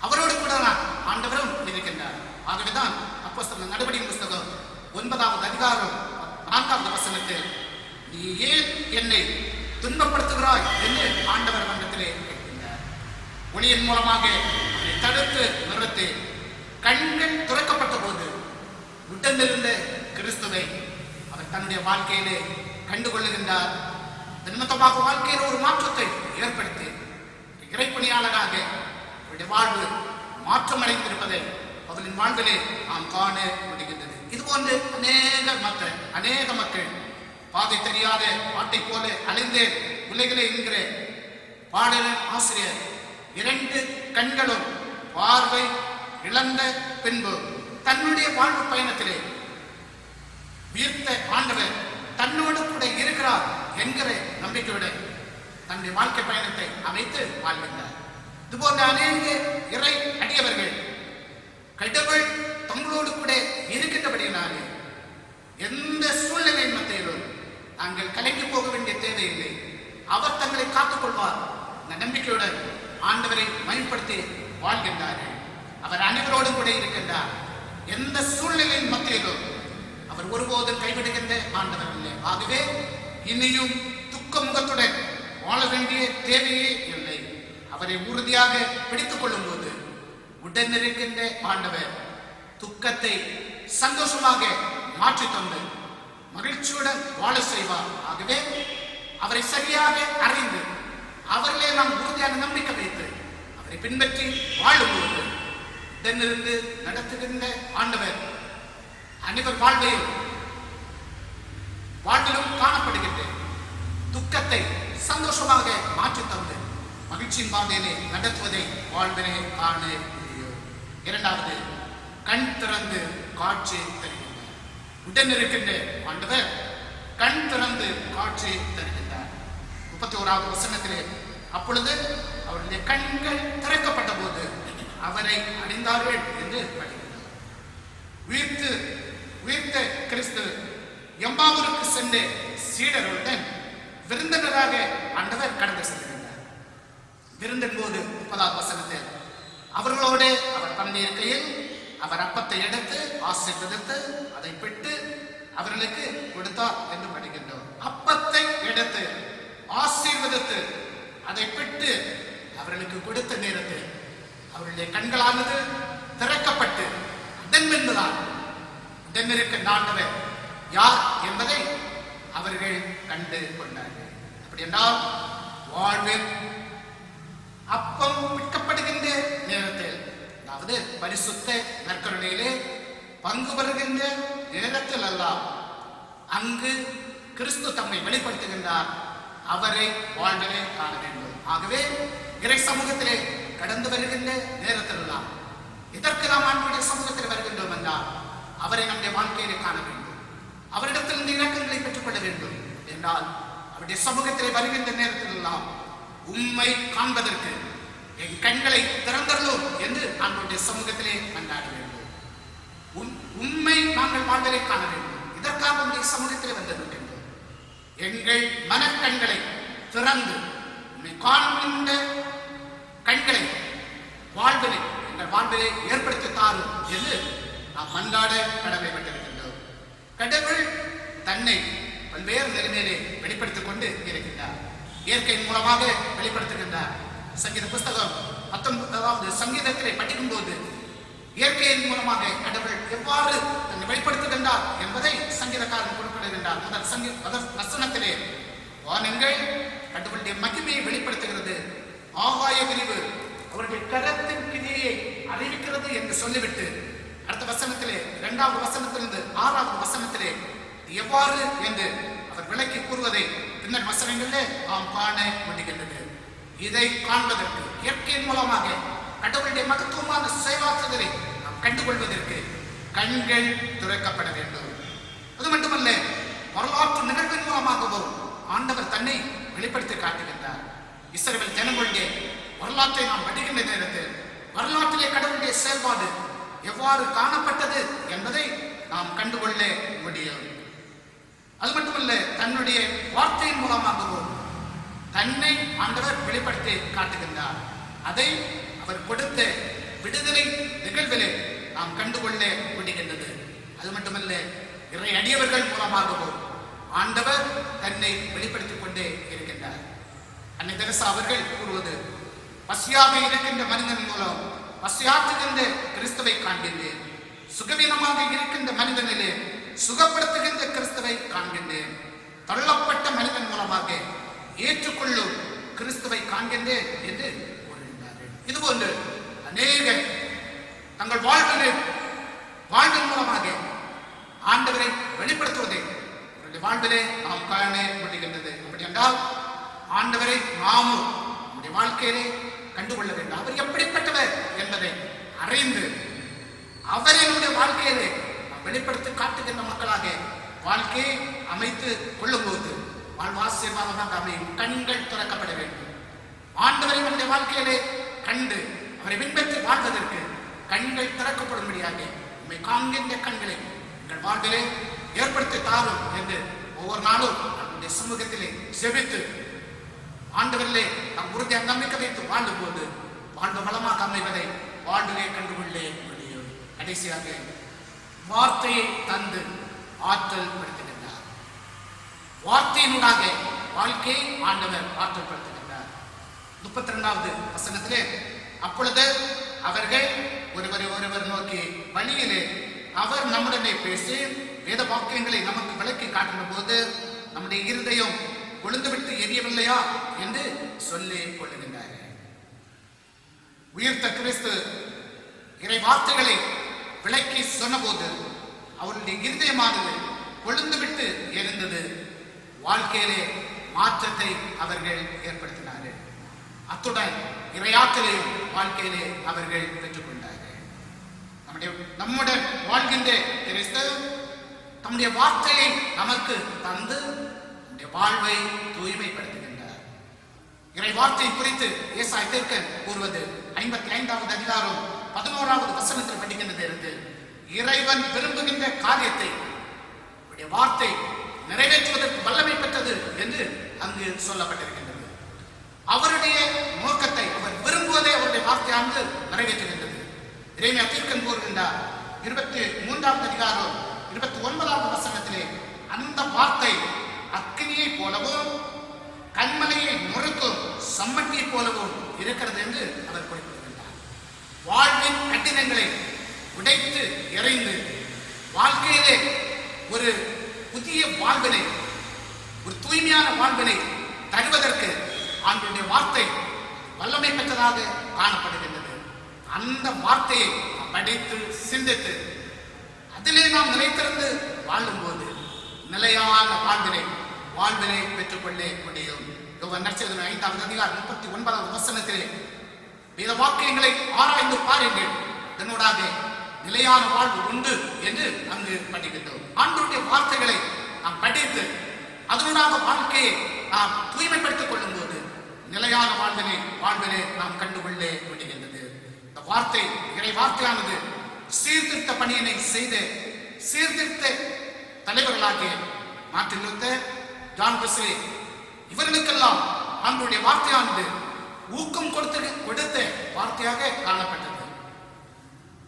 Speaker 1: அவரோடு கூட ஆண்டவரும் இருக்கின்றார். ஆகவேதான் அப்போஸ்தலர் நடவடிக்கையின் புத்தகம் 9வது அதிகாரம் 4வது வசனத்தில் நீ ஏன் என்னை துன்பப்படுத்துகிறாய் என்று ஆண்டவர் மன்றத்திலே கேட்கின்றார். ஒளியின் மூலமாக அதை தடுத்து நிறுத்தி கண்கள் துறக்கப்பட்ட போது உடனிருந்த கிறிஸ்துவை அவர் தன்னுடைய வாழ்க்கையிலே கண்டுகொள்ளுகின்றார். நிமித்தமாக வாழ்க்கையில் ஒரு மாற்றத்தை ஏற்படுத்தி இறைப்பணியாளராக அவருடைய வாழ்வு மாற்றமடைந்திருப்பதை அவரின் வாழ்விலே நாம் காண முடிகின்றது. இதுபோன்று அநேக மக்கள் பாதை தெரியாத பாட்டை போல அலைந்தே உலகிலே என்கிற பாடலின் ஆசிரியர் 2 கண்களும் பார்வை இழந்த பின்பு தன்னுடைய வாழ்வு பயணத்திலே உயிர்த்த ஆண்டவர் தன்னோடு கூட இருக்கிறார் என்கிற நம்பிக்கையுடன் தன்னுடைய வாழ்க்கை பயணத்தை அமைத்து வாழ்கின்றார். இதுபோன்ற அநேக இறை அடியவர்கள் கடவுள் தங்களோடு கூட இருக்கின்றபடியினாலே எந்த சூழ்நிலையின் மத்தியிலும் தாங்கள் கலங்கி போக வேண்டிய தேவையில்லை. அவர் தங்களை காத்துக் கொள்வார். இந்த நம்பிக்கையுடன் ஆண்டவரை மகிமைப்படுத்தி வாழ்கின்றார்கள். அவர் அனைவரோடும் கூட இருக்கின்றார். எந்த சூழ்நிலையின் மத்தியிலும் அவர் ஒருபோதும் கைவிடுகின்ற ஆண்டவர் இல்லை. ஆகவே இனியும் துக்க முகத்துடன் வாழ வேண்டிய தேவையே இல்லை. அவரை உறுதியாக பிடித்துக் கொள்ளும் போது உடனிருக்கின்ற ஆண்டவர் துக்கத்தை சந்தோஷமாக மாற்றி தந்து மகிழ்ச்சியுடன் வாழ செய்வார். ஆகவே அவரை சரியாக அறிந்து அவர்களே நாம் உறுதியான நம்பிக்கை வைத்து அவரை பின்பற்றி வாழும்போது உடனிருந்து நடத்துகின்ற ஆண்டவர் அனைவர் வாழ்விலும் காணப்படுகின்ற துக்கத்தை சந்தோஷமாக மாற்றி தந்து மகிழ்ச்சியின் பாதையிலே நடத்துவதை வாழ்வினை காண முடியும். 2வது, கண் திறந்து காட்சி தருகின்றார். உடன் இருக்கின்ற ஆண்டவர் கண் திறந்து காட்சி தருகின்றார். 31வது வசனத்திலே அப்பொழுது அவருடைய கண்கள் திறக்கப்பட்ட போது அவரை அணிந்தார்கள் என்று படிக்கிறார். உயிர்த்த கிறிஸ்து எம்மாவூருக்கு சென்று சீடர்களுடன் விருந்தினராக ஆண்டவர் கடந்து செல்கின்றார். விருந்தின் போது 30வது வசனத்தில் அவர்களோடு அவர் தண்ணீர்க்கையில் அவர் அப்பத்தை எடுத்து ஆசீர்வதித்து அதை பெற்று அவர்களுக்கு கொடுத்தார் என்று படிக்கின்றோம். அப்பத்தை எடுத்து ஆசீர்வதித்து அதை பெற்று அவர்களுக்கு கொடுத்த நேரத்தில் அவருடைய கண்களானது திறக்கப்பட்டு அதன் பின்புதான் உடனிருக்கின்ற ஆண்டவர் யார் என்பதை அவர்கள் கண்டு கொண்டார்கள். அப்படி என்றால் வாழ்வில் அப்பம் விற்கப்படுகின்ற நேரத்தில், அதாவது பரிசுத்த நற்கருணையிலே பங்கு பெறுகின்ற நேரத்தில் எல்லாம் அங்கு கிறிஸ்து தம்மை வெளிப்படுத்துகின்றார். அவரை வாழ்விலே காண வேண்டும். ஆகவே இறை சமூகத்திலே கடந்து வருகின்ற நேரத்தில் எல்லாம் இதற்கு நாம் ஆண்டவருடைய சமூகத்தில் வருகின்றோம் என்றால் அவரை நம்முடைய வாழ்க்கையிலே காண வேண்டும். அவரிடத்திலிருந்து இலக்கங்களை பெற்றுக்கொள்ள வேண்டும் என்றால் அவருடைய சமூகத்திலே வருகின்ற நேரத்தில் எல்லாம் உண்மை காண்பதற்கு என் கண்களை திறந்தருளும் என்று ஆண்டவருடைய சமூகத்திலே கொண்டாட வேண்டும். உண்மை நாங்கள் வாழ்வதை காண வேண்டும். இதற்காக உங்களுடைய சமூகத்திலே வந்திருக்கின்றோம். எங்கள் மனக்கண்களை திறந்து காண்கின்ற கண்களை வாழ்வினை எங்கள் வாழ்விலை ஏற்படுத்தி தாரும் என்று நாம் மன்றாட கடமைப்பட்டிருக்கின்றோம். கடவுள் தன்னை பல்வேறு நிலைமையிலே வெளிப்படுத்திக் கொண்டு இருக்கின்றார். இயற்கையின் மூலமாக வெளிப்படுத்துகின்றார். சங்கீத புஸ்தகம் 19வது சங்கீதத்திலே படிக்கும் போது இயற்கையின் மூலமாக கடவுள் எவ்வாறு தன்னை வெளிப்படுத்துகின்றார் என்பதை சங்கீதக்காரன் குறிப்பிடுகின்றார். அதன் வசனத்திலே வானங்கள் கடவுளுடைய மகிமையை வெளிப்படுத்துகிறது, ஆகாய விரிவு அவருடைய கரத்தின் கிரியை அறிவிக்கிறது என்று சொல்லிவிட்டு அடுத்த வசனத்திலே 2வது வசனத்திலிருந்து 6வது வசனத்திலே எவ்வாறு என்று அவர் விளக்கி கூறுவதை பின்னர் வசனங்களிலே நாம் காண முடிகின்றது. இதை காண்பதற்கு இயற்கையின் மூலமாக கடவுளுடைய மகத்துவமான செயலாற்றுதலை நாம் கண்டுகொள்வதற்கு கண்கள் திறக்கப்பட வேண்டும். அது மட்டுமல்ல, வரலாற்று நிகழ்வின் மூலமாகவும் ஆண்டவர் தன்னை வெளிப்படுத்தி காட்டுகின்றார். இஸ்ரவேல் ஜனங்களுடைய வரலாற்றை நாம் படிக்கின்ற நேரத்தில் வரலாற்றிலே கடவுளுடைய செயல்பாடு எவ்வாறு காணப்பட்டது என்பதை நாம் கண்டுகொள்ள முடியும். அது மட்டுமல்ல, தன்னுடைய வார்த்தையின் மூலமாகவும் தன்னை ஆண்டவர் வெளிப்படுத்தி காட்டுகின்றார். அதை அவர் கொடுத்த விடுதலை நிகழ்விலே நாம் கண்டுகொள்ள முடிகின்றது. அது மட்டுமல்ல, இறை அடியவர்கள் மூலமாகவும் ஆண்டவர் தன்னை வெளிப்படுத்திக் கொண்டே இருக்கின்றார். அன்னை தெரசா அவர்கள் கூறுவது, பசியாக இருக்கின்ற மனிதன் மூலம் பசியாற்றுகின்ற கிறிஸ்துவை காண்கின்றேன், சுகவீனமாக இருக்கின்ற மனிதனிலே சுகப்படுத்துகின்ற கிறிஸ்துவை காண்கின்றேன், தள்ளப்பட்ட மனிதன் மூலமாக ஏற்றுக்கொள்ளும் கிறிஸ்துவை காண்கின்றேன் என்று கூறுகின்றார்கள். இதுபோன்று அநேகர் தங்கள் வாழ்வின் மூலமாக ஆண்டவரை வெளிப்படுத்துவதை அவருடைய வாழ்விலே நாம் காண முடிகின்றது. அப்படி என்றால் ஆண்டவரை நாமும் நம்முடைய வாழ்க்கையிலே கண்டுகொள்ள வேண்டும். அவர் எப்படிப்பட்டவர் என்பதை அறிந்து அவரை நம்முடைய வாழ்க்கையிலே வெளிப்படுத்தி காட்டுகின்ற மக்களாக வாழ்க்கையை அமைத்து கொள்ளும் போது வாழ்வாசியமாக அமையும். கண்கள் திறக்கப்பட வேண்டும். ஆண்டவரை நம்முடைய வாழ்க்கையிலே கண்டு அவரை பின்பற்றி வாழ்வதற்கு கண்கள் திறக்கப்படும்படியாக உண்மை காண்கின்ற கண்களை எங்கள் வாழ்விலே ஏற்படுத்தி தாரும் என்று ஒவ்வொரு நாளும் நம்முடைய சமூகத்திலே ஜெபித்து ஆண்டவரிலே நாம் உறுதியாக நம்பிக்கை வைத்து வாழும் போது வாழ்வு வளமாக அமைவதை வாழ்விலே கண்டுகொள்ள முடியும். கடைசியாக வார்த்தையை தந்து ஆற்றல் படுத்துகின்றார். வார்த்தையினூடாக வாழ்க்கையை ஆண்டவர் ஆற்றல் படுத்துகின்றார். 32வது வசனத்திலே, அப்பொழுது அவர்கள் ஒருவர் நோக்கி வழியிலே அவர் நம்முடனே பேசி வேத வாக்கியங்களை நமக்கு விளக்கி காட்டுகிற போது நம்முடைய இருதயம் கொழுந்துவிட்டு எரியவில்லையா என்று சொல்லி கொள்ளுகின்றார். உயிர்த்த கிறிஸ்து இறை வார்த்தைகளை விளக்கி சொன்னபோது அவருடைய இருதயமானது கொழுந்துவிட்டு எரிந்தது. வாழ்க்கையிலே மாற்றத்தை அவர்கள் ஏற்படுத்தினார்கள். அத்துடன் இறையாற்றலையும் வாழ்க்கையிலே அவர்கள் பெற்றுக்கொண்டார்கள். நம்முடன் வாழ்கின்ற கிறிஸ்து தம்முடைய வார்த்தையை நமக்கு தந்து நம்முடைய வாழ்வை தூய்மைப்படுத்துகின்றார். இறை வார்த்தை குறித்து ஏசாயா தீர்க்கன் கூறுவது 55வது அதிகாரம் 11வது வசனத்தில் படிக்கின்றது இருந்து, இறைவன் விரும்புகின்ற காரியத்தை வார்த்தை நிறைவேற்றுவதற்கு வல்லமை பெற்றது என்று அங்கு சொல்லப்பட்டிருக்கின்றது. அவருடைய நோக்கத்தை அவர் விரும்புவதை அவருடைய வார்த்தையானது நிறைவேற்றுகின்றது. இறைமையா தீர்க்கன் கூறுகின்றார் 23வது அதிகாரம் 29வது வசனத்திலே, அந்த வார்த்தை அக்கினியை போலவும் கண்மலையை நொறுக்கும் சம்மட்டியை போலவும் இருக்கிறது என்று அவர் குறிப்பிடுகின்றார். வாழ்வின் கட்டிடங்களை உடைத்து எறிந்து வாழ்க்கையிலே ஒரு புதிய வாழ்வினை, ஒரு தூய்மையான வாழ்வினை தருவதற்கு ஆண்டவருடைய வார்த்தை வல்லமை பெற்றதாக காணப்படுகின்றது. அந்த வார்த்தையை படித்து சிந்தித்து அதிலே நாம் நிலைத்திருந்து வாழும் போது நிலையான வாழ்வினை பெற்றுக்கொள்ள முடியும். நற்செய்தி 5வது அதிகாரம் 39வது வசனத்திலே, வேத வாக்கியங்களை ஆராய்ந்து பாருங்கள், இதனூடாக நிலையான வாழ்வு உண்டு என்று அங்கு படிக்கின்றோம். ஆண்டவருடைய வார்த்தைகளை நாம் படித்து அதனூடாக வாழ்க்கையை நாம் தூய்மைப்படுத்திக் கொள்ளும் போது நிலையான வாழ்வினை நாம் கண்டுகொள்ள முடிகின்றது. இந்த வார்த்தை, இறை வார்த்தையானது சீர்திருத்த பணியினை செய்த சீர்திருத்த தலைவர்களாகிய மார்ட்டின் லூத்தர், ஜான் வெஸ்லி இவர்களுக்கெல்லாம் ஆண்டவருடைய வார்த்தையானது ஊக்கம் கொடுத்த வார்த்தையாக காணப்பட்டது.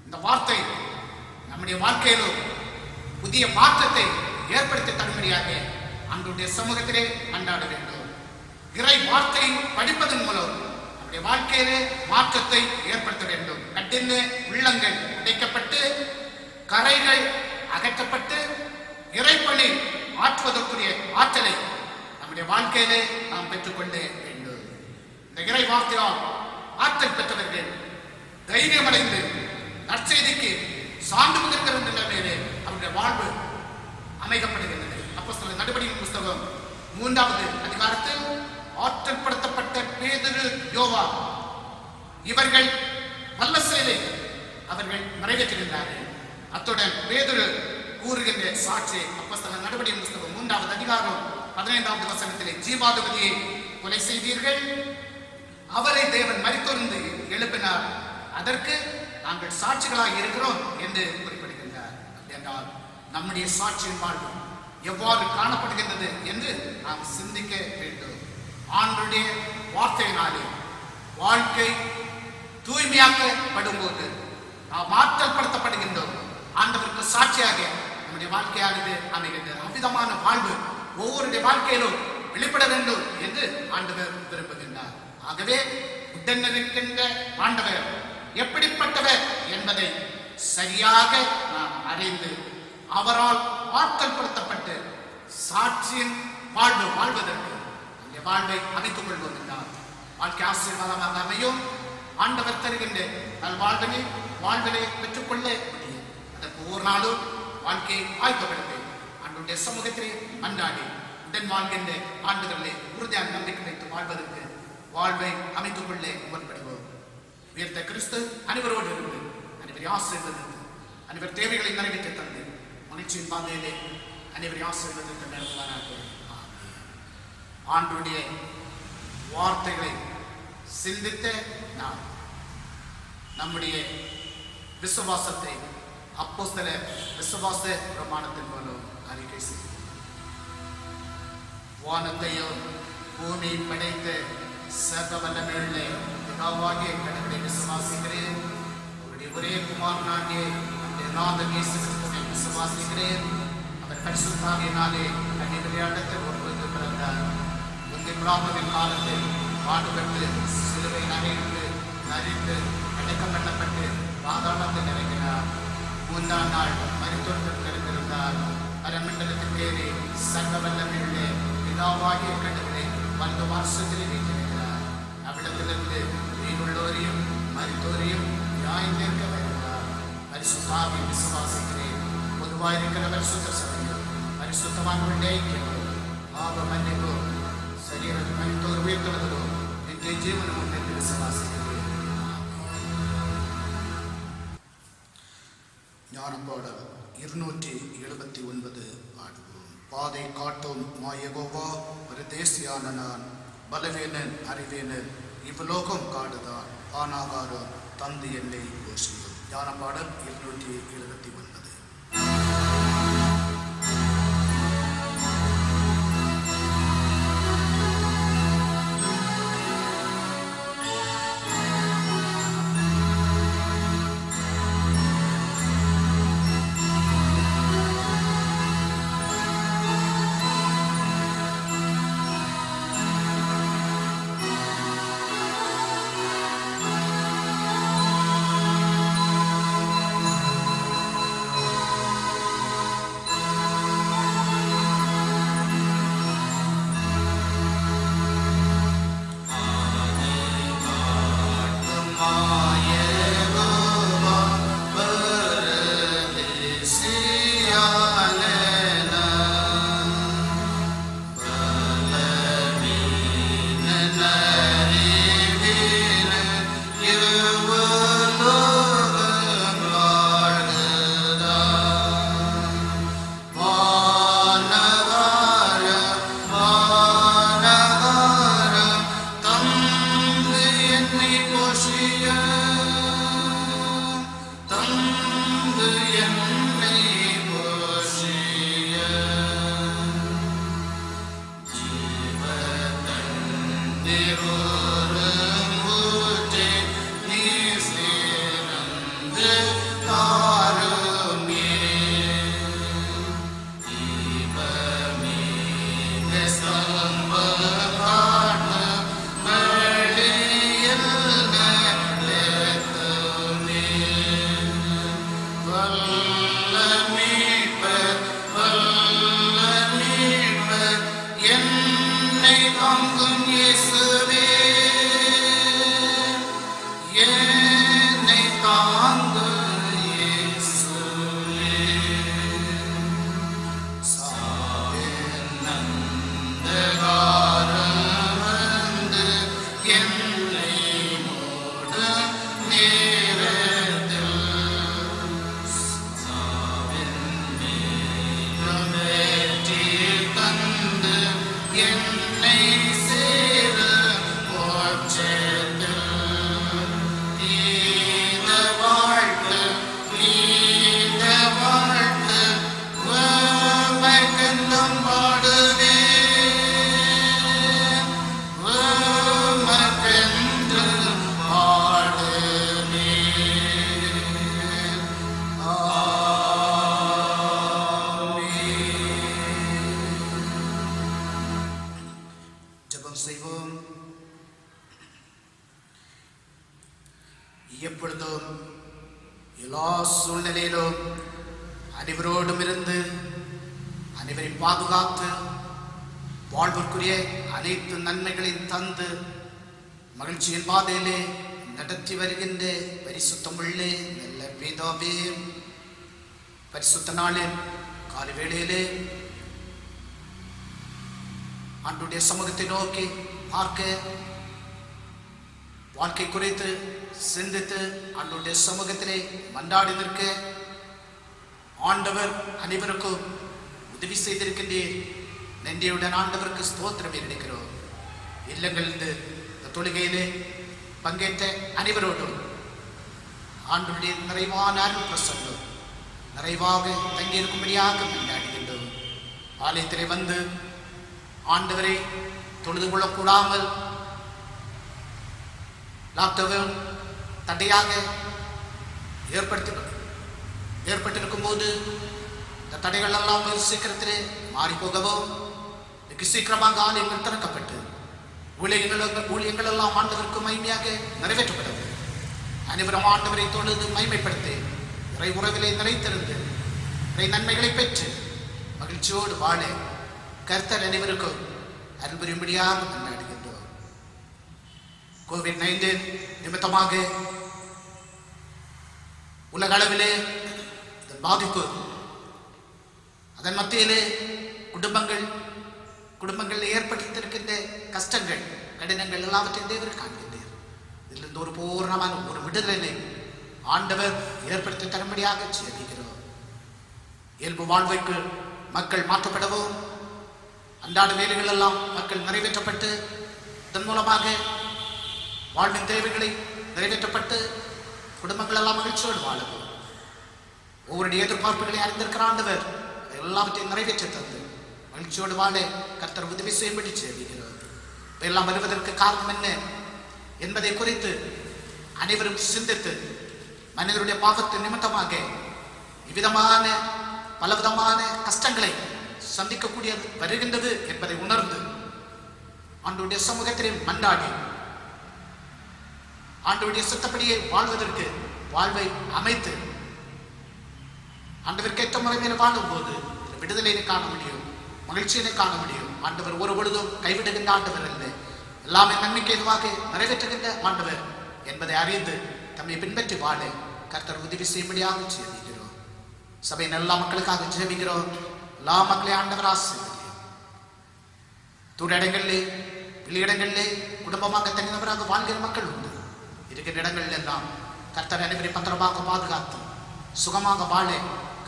Speaker 1: இந்த வார்த்தை நம்முடைய வாழ்க்கையிலும் புதிய மாற்றத்தை ஏற்படுத்தி தரும்படியாக ஆண்டவருடைய சமூகத்திலே அன்றாட வேண்டும். இறை வார்த்தை படிப்பதன் மூலம் நம்முடைய வாழ்க்கையிலே மாற்றத்தை ஏற்படுத்த வேண்டும். கடின உள்ளங்கள் உடைக்கப்பட்டு கரைகள் அகற்றப்பட்டு இறைப்பணி ஆற்றுவதற்குரிய ஆற்றலை நம்முடைய வாழ்க்கையிலே நாம் பெற்றுக்கொள்ள வேண்டும். இந்த இறை வார்த்தையால் ஆற்றல் பெற்றவர்கள் தைரியமடைந்து நற்செய்திக்கு சார்ந்து கொண்டிருக்கிற நிலைமையிலே அவருடைய வாழ்வு அமைக்கப்படுகின்றது. அப்போஸ்தலர் நடபடியின் புஸ்தகம் 3வது அதிகாரத்தில் ஆற்றல் படுத்தப்பட்ட பேதுரு, யோவா இவர்கள் வல்ல செயலை அவர்கள் நிறைவேற்றுகின்றார்கள். அத்துடன் பேதுரு கூறுகின்ற சாட்சி அப்போஸ்தலர் நடபடியின் புஸ்தகம் 3வது அதிகாரம் 15வது வசனத்திலே, ஜீவாதிபதியை கொலை செய்தீர்கள், அவரை தேவன் மரித்தொருந்து எழுப்பினார், அதற்கு நாங்கள் சாட்சிகளாக இருக்கிறோம் என்று குறிப்பிடுகின்றார். என்றால் நம்முடைய சாட்சியின் வாழ்வு எவ்வாறு காணப்படுகின்றது என்று நாம் சிந்திக்க வேண்டும். ஆண்டுடைய வார்த்தையினாலே வாழ்க்கை தூய்மையாக்கப்படும் போது நாம் மாற்றப்படுத்தப்படுகின்றோம். ஆண்டவருக்கு சாட்சியாக நம்முடைய வாழ்க்கையானது அமைகின்றது. அவ்விதமான வாழ்வு ஒவ்வொருடைய வாழ்க்கையிலும் வெளிப்பட வேண்டும் என்று ஆண்டவர் விரும்புகின்றார். ஆகவே உடனிருக்கின்ற ஆண்டவர் எப்படிப்பட்டவர் என்பதை சரியாக நாம் அறிந்து அவரால் ஆற்றல்படுத்தப்பட்டு சாட்சியின் வாழ்வு வாழ்வதற்கு இந்த வாழ்வை அமைத்துக் கொள்வோம் என்றால் வாழ்க்கை ஆசீர்வாதமாக அமையும். ஆண்டவர் தருகின்ற வாழ்வினை பெற்றுக்கொள்ள முடியும். அதற்கு ஒவ்வொரு நாளும் வாழ்க்கையை ஆய்வுபடுத்தி ஆண்டுடைய சமூகத்திலே அன்றாடி உடன் வாழ்கின்ற ஆண்டுகளிலே உறுதியான நம்பிக்கை வைத்து வாழ்வதற்கு வாழ்வை அமைத்துக் கொள்ள முற்படுவோம். உயர்த்த கிறிஸ்து அனைவரோடு இருந்து அனைவரை ஆசீர்வதித்து அனைவர் தேவைகளை நிறைவேற்றி தந்து மகிழ்ச்சியின் பாதையிலே அனைவரை ஆசீர்வதித்து நடத்துவாராக. ஆண்டுடைய வார்த்தைகளை சிந்தித்த நாம் நம்முடைய விசுவாசத்தை அப்போஸ்தல விசுவாச பிரமாணத்தின் மூலம் அறிக்கை செய்யும். வானத்தையும் பூமியை படைத்த சர்வ வல்லமையுள்ள பிதாவாகிய கடவுளை விசுவாசிக்கிறேன். அவருடைய ஒரே குமாரனாகிய நாதன் இயேசு கிறிஸ்துவை விசுவாசிக்கிறேன். அவர் பரிசுத்தாவியினாலே கன்னிமரியாளிடத்தில் ஒருவருக்கு பிறந்தார். முந்தைய பிராபவின் காலத்தில் பாடுபட்டு சிலுவை நகையிட்டு நரித்து அடக்கம் பண்ணப்பட்டு பாதாளத்தில் இறங்கினார். 3ஆம் நாள் மரித்தோருக்கு எழுந்திருந்தார். அரமண்டலத்துக்கு ஏறி சர்வ வல்லமையுள்ள பிதாவாகிய கடவுளை வலது வாசலில் வீற்றிருக்கிறார். அவ்விடத்திலிருந்து உயிருள்ளோரையும் மரித்தோரையும் நியாயந்தீர்க்க வருகிறார். பரிசுத்தாவியை விசுவாசிக்கிறேன். பொதுவாயிருக்கிற பரிசுத்த சபையும் பரிசுத்தவான்களுடைய ஐக்கியமும் பாவ மன்னிப்பும் சரீரம் மரித்தோர் உயர்த்துவதும் நித்திய ஜீவனும் என்று விசுவாசிக்கிறேன். ஞானப்பாடல் 279 பாடுவோம். பாதை காட்டும் மாயகோவா பரதேசியான நான் பலவேனன் அறிவேனன் இவ்வுலோகம் காடுதான் ஆனாகாரம் தந்து என்னை போஷியும். ஞானப்பாடல் 279. என்னை தாங்கும் இயேசுவே சூழ்நிலையிலும் அனைவரோடும் இருந்து அனைவரை பாதுகாத்து வாழ்விற்குரிய அனைத்து நன்மைகளையும் தந்து மகிழ்ச்சியின் பாதையிலே நடத்தி வருகின்ற பரிசுத்தமுள்ள நல்ல பிதாவே, பரிசுத்த நாளில் காலை வேளையிலே ஆண்டவருடைய சமூகத்தை நோக்கி பார்க்க, வாழ்க்கை குறித்து சிந்தித்து ஆண்டவருடைய சமூகத்திலே மன்றாடி நிற்க ஆண்டவர் அனைவருக்கும் உதவி செய்திருக்கின்றேன். நன்றியுடன் ஆண்டவருக்கு ஸ்தோத்திரம் இருக்கிறோம். இல்லங்களிலிருந்து இந்த தொழுகையிலே பங்கேற்ற அனைவரோடும் ஆண்டவருடைய நிறைவான அருள் பிரசன்னம் நிறைவாக தங்கியிருக்கும்படியாக கொண்டாடுகின்றோம். ஆலயத்திலே வந்து ஆண்டவரை தொழுது கொள்ளக்கூடாமல் லாக்டவுன் தடையாக ஏற்பட்டிருக்கும் போது இந்த தடைகள் எல்லாம் சீக்கிரத்திலே மாறி போகவும் மிக சீக்கிரமாக ஆலயங்கள் திறக்கப்பட்டு ஊழியங்கள் எல்லாம் ஆண்டவருக்கு மகிமையாக நிறைவேற்றப்பட்டது. அனைவரும் ஆண்டவரை தொழுது மகிமைப்படுத்தி இறை உறவிலே நிறைத்திருந்து இறை நன்மைகளை பெற்று மகிழ்ச்சியோடு வாழ கர்த்தர் அனைவருக்கும் அருள் புரியும்படியாக கொண்டாடுகின்றோம். கோவிட்-19 நிமித்தமாக உலக அளவிலே பாதிப்பு, அதன் மத்தியிலே குடும்பங்கள் ஏற்படுத்தியிருக்கின்ற கஷ்டங்கள், கடினங்கள் எல்லாவற்றையும் தேவர் காண்கின்றார். இதிலிருந்து ஒரு பூர்ணமான ஒரு விடுதலை ஆண்டவர் ஏற்படுத்தி தரும்படியாக ஜெபிக்கிறோம். இயல்பு வாழ்வைக்கு மக்கள் மாற்றப்படவும், அன்றாட வேலைகள் எல்லாம் மக்கள் நிறைவேற்றப்பட்டு இதன் மூலமாக வாழ்வின் தேவைகளை நிறைவேற்றப்பட்டு குடும்பங்கள் எல்லாம் மகிழ்ச்சியோடு வாழவும், ஒவ்வொருடைய எதிர்பார்ப்புகளை அறிந்திருக்கிற ஆண்டவர் எல்லாவற்றையும் நிறைவேற்றி தந்து மகிழ்ச்சியோடு வாழ கர்த்தர் உதவி செய்யும்படி ஜெபிக்கிறோம். எல்லாம் வருவதற்கு காரணம் என்ன என்பதை குறித்து அனைவரும் சிந்தித்து மனிதனுடைய பாவத்தின் நிமித்தமாக இவ்விதமான பலவிதமான கஷ்டங்களை சந்திக்கக்கூடிய வருகின்றது என்பதை உணர்ந்து ஆண்டவருடைய சமூகத்திலே மன்றாடி ஆண்டவருடைய சித்தப்படியை வாழ்வதற்கு வாழ்வை அமைத்து ஆண்டவருக்கு ஏற்ற முறையில் வாழும் போது விடுதலையை காண முடியும், மகிழ்ச்சியினை காண முடியும். ஆண்டவர் ஒரு பொழுதும் கைவிடுகின்ற ஆண்டவர் அல்ல, எல்லாமே நன்மைக்கு எதுவாக நிறைவேற்றுகின்ற ஆண்டவர் என்பதை அறிந்து தம்மை பின்பற்றி வாழ கர்த்தர் உதவி செய்யும்படியாக ஜெபிக்கிறோம். சபையின் எல்லா மக்களுக்காக ஜெபிக்கிறோம். எல்லா மக்களையும் ஆண்டவர் ஆசீர்வதியும். தூர இடங்களிலே வெளியிடங்களிலே குடும்பமாக தனிநபராக வாழ்கிற மக்கள் உண்டு. இருக்கிற இடங்கள் எல்லாம் கர்த்தர் அனைவரை பத்திரமாக பாதுகாத்து சுகமாக வாழ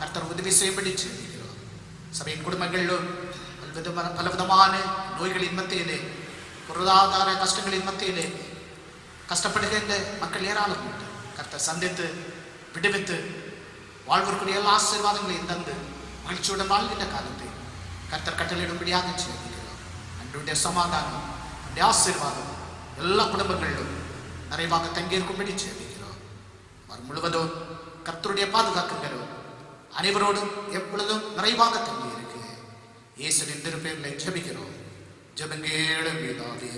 Speaker 1: கர்த்தர் உதவி செய்யும்படி ஜெபிக்கிறோம். சபையின் குடும்பங்களிலும் பலவிதமான நோய்களின் மத்தியிலே, பொருளாதார கஷ்டங்களின் மத்தியிலே கஷ்டப்படுகின்ற மக்கள் ஏராளம் உண்டு. கர்த்தர் சந்தித்து விடுவித்து வாழ்விற்குரிய எல்லா ஆசீர்வாதங்களையும் தந்து மகிழ்ச்சியுடன் வாழ்கின்ற காலத்தை கர்த்தர் கட்டளையிடும்படியாக ஜெபிக்கிறோம். அன்றைய சமாதானம், அன்றைய ஆசீர்வாதம் எல்லா குடும்பங்களிலும் நிறைவாக தங்கியிருக்கும்படி ஜெபிக்கிறோம். அவர் முழுவதும் கர்த்தருடைய பாதுகாக்குகிறோம். அனைவரோடும் எப்பொழுதும் நிறைவாக தங்கி இருக்கு. இயேசுவின் திருப்பெயரிலே ஜெபிக்கிறோம். ஜெபங்கேளும் பிதாவே.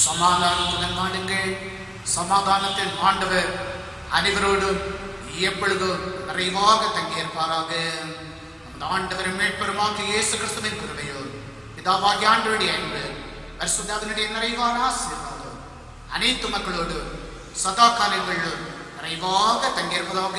Speaker 1: சமாதானத்துடன் வாடுங்கள். சமாதானத்தின் ஆண்டவர் அனைவரோடும் எப்பொழுதும் நிறைவாக தங்கியிருப்பாராக. இந்த ஆண்டவரும் மீட்பெருமாகிய இயேசு கிறிஸ்துவின் கிருபையோ பிதாவாகிய ஆண்டவருடைய அன்பு பரிசுத்தாவினுடைய நிறைவான ஆசீர்வாதம் அனைத்து மக்களோடு சதா காலங்களிலும் நிறைவாக தங்கியிருப்பதாக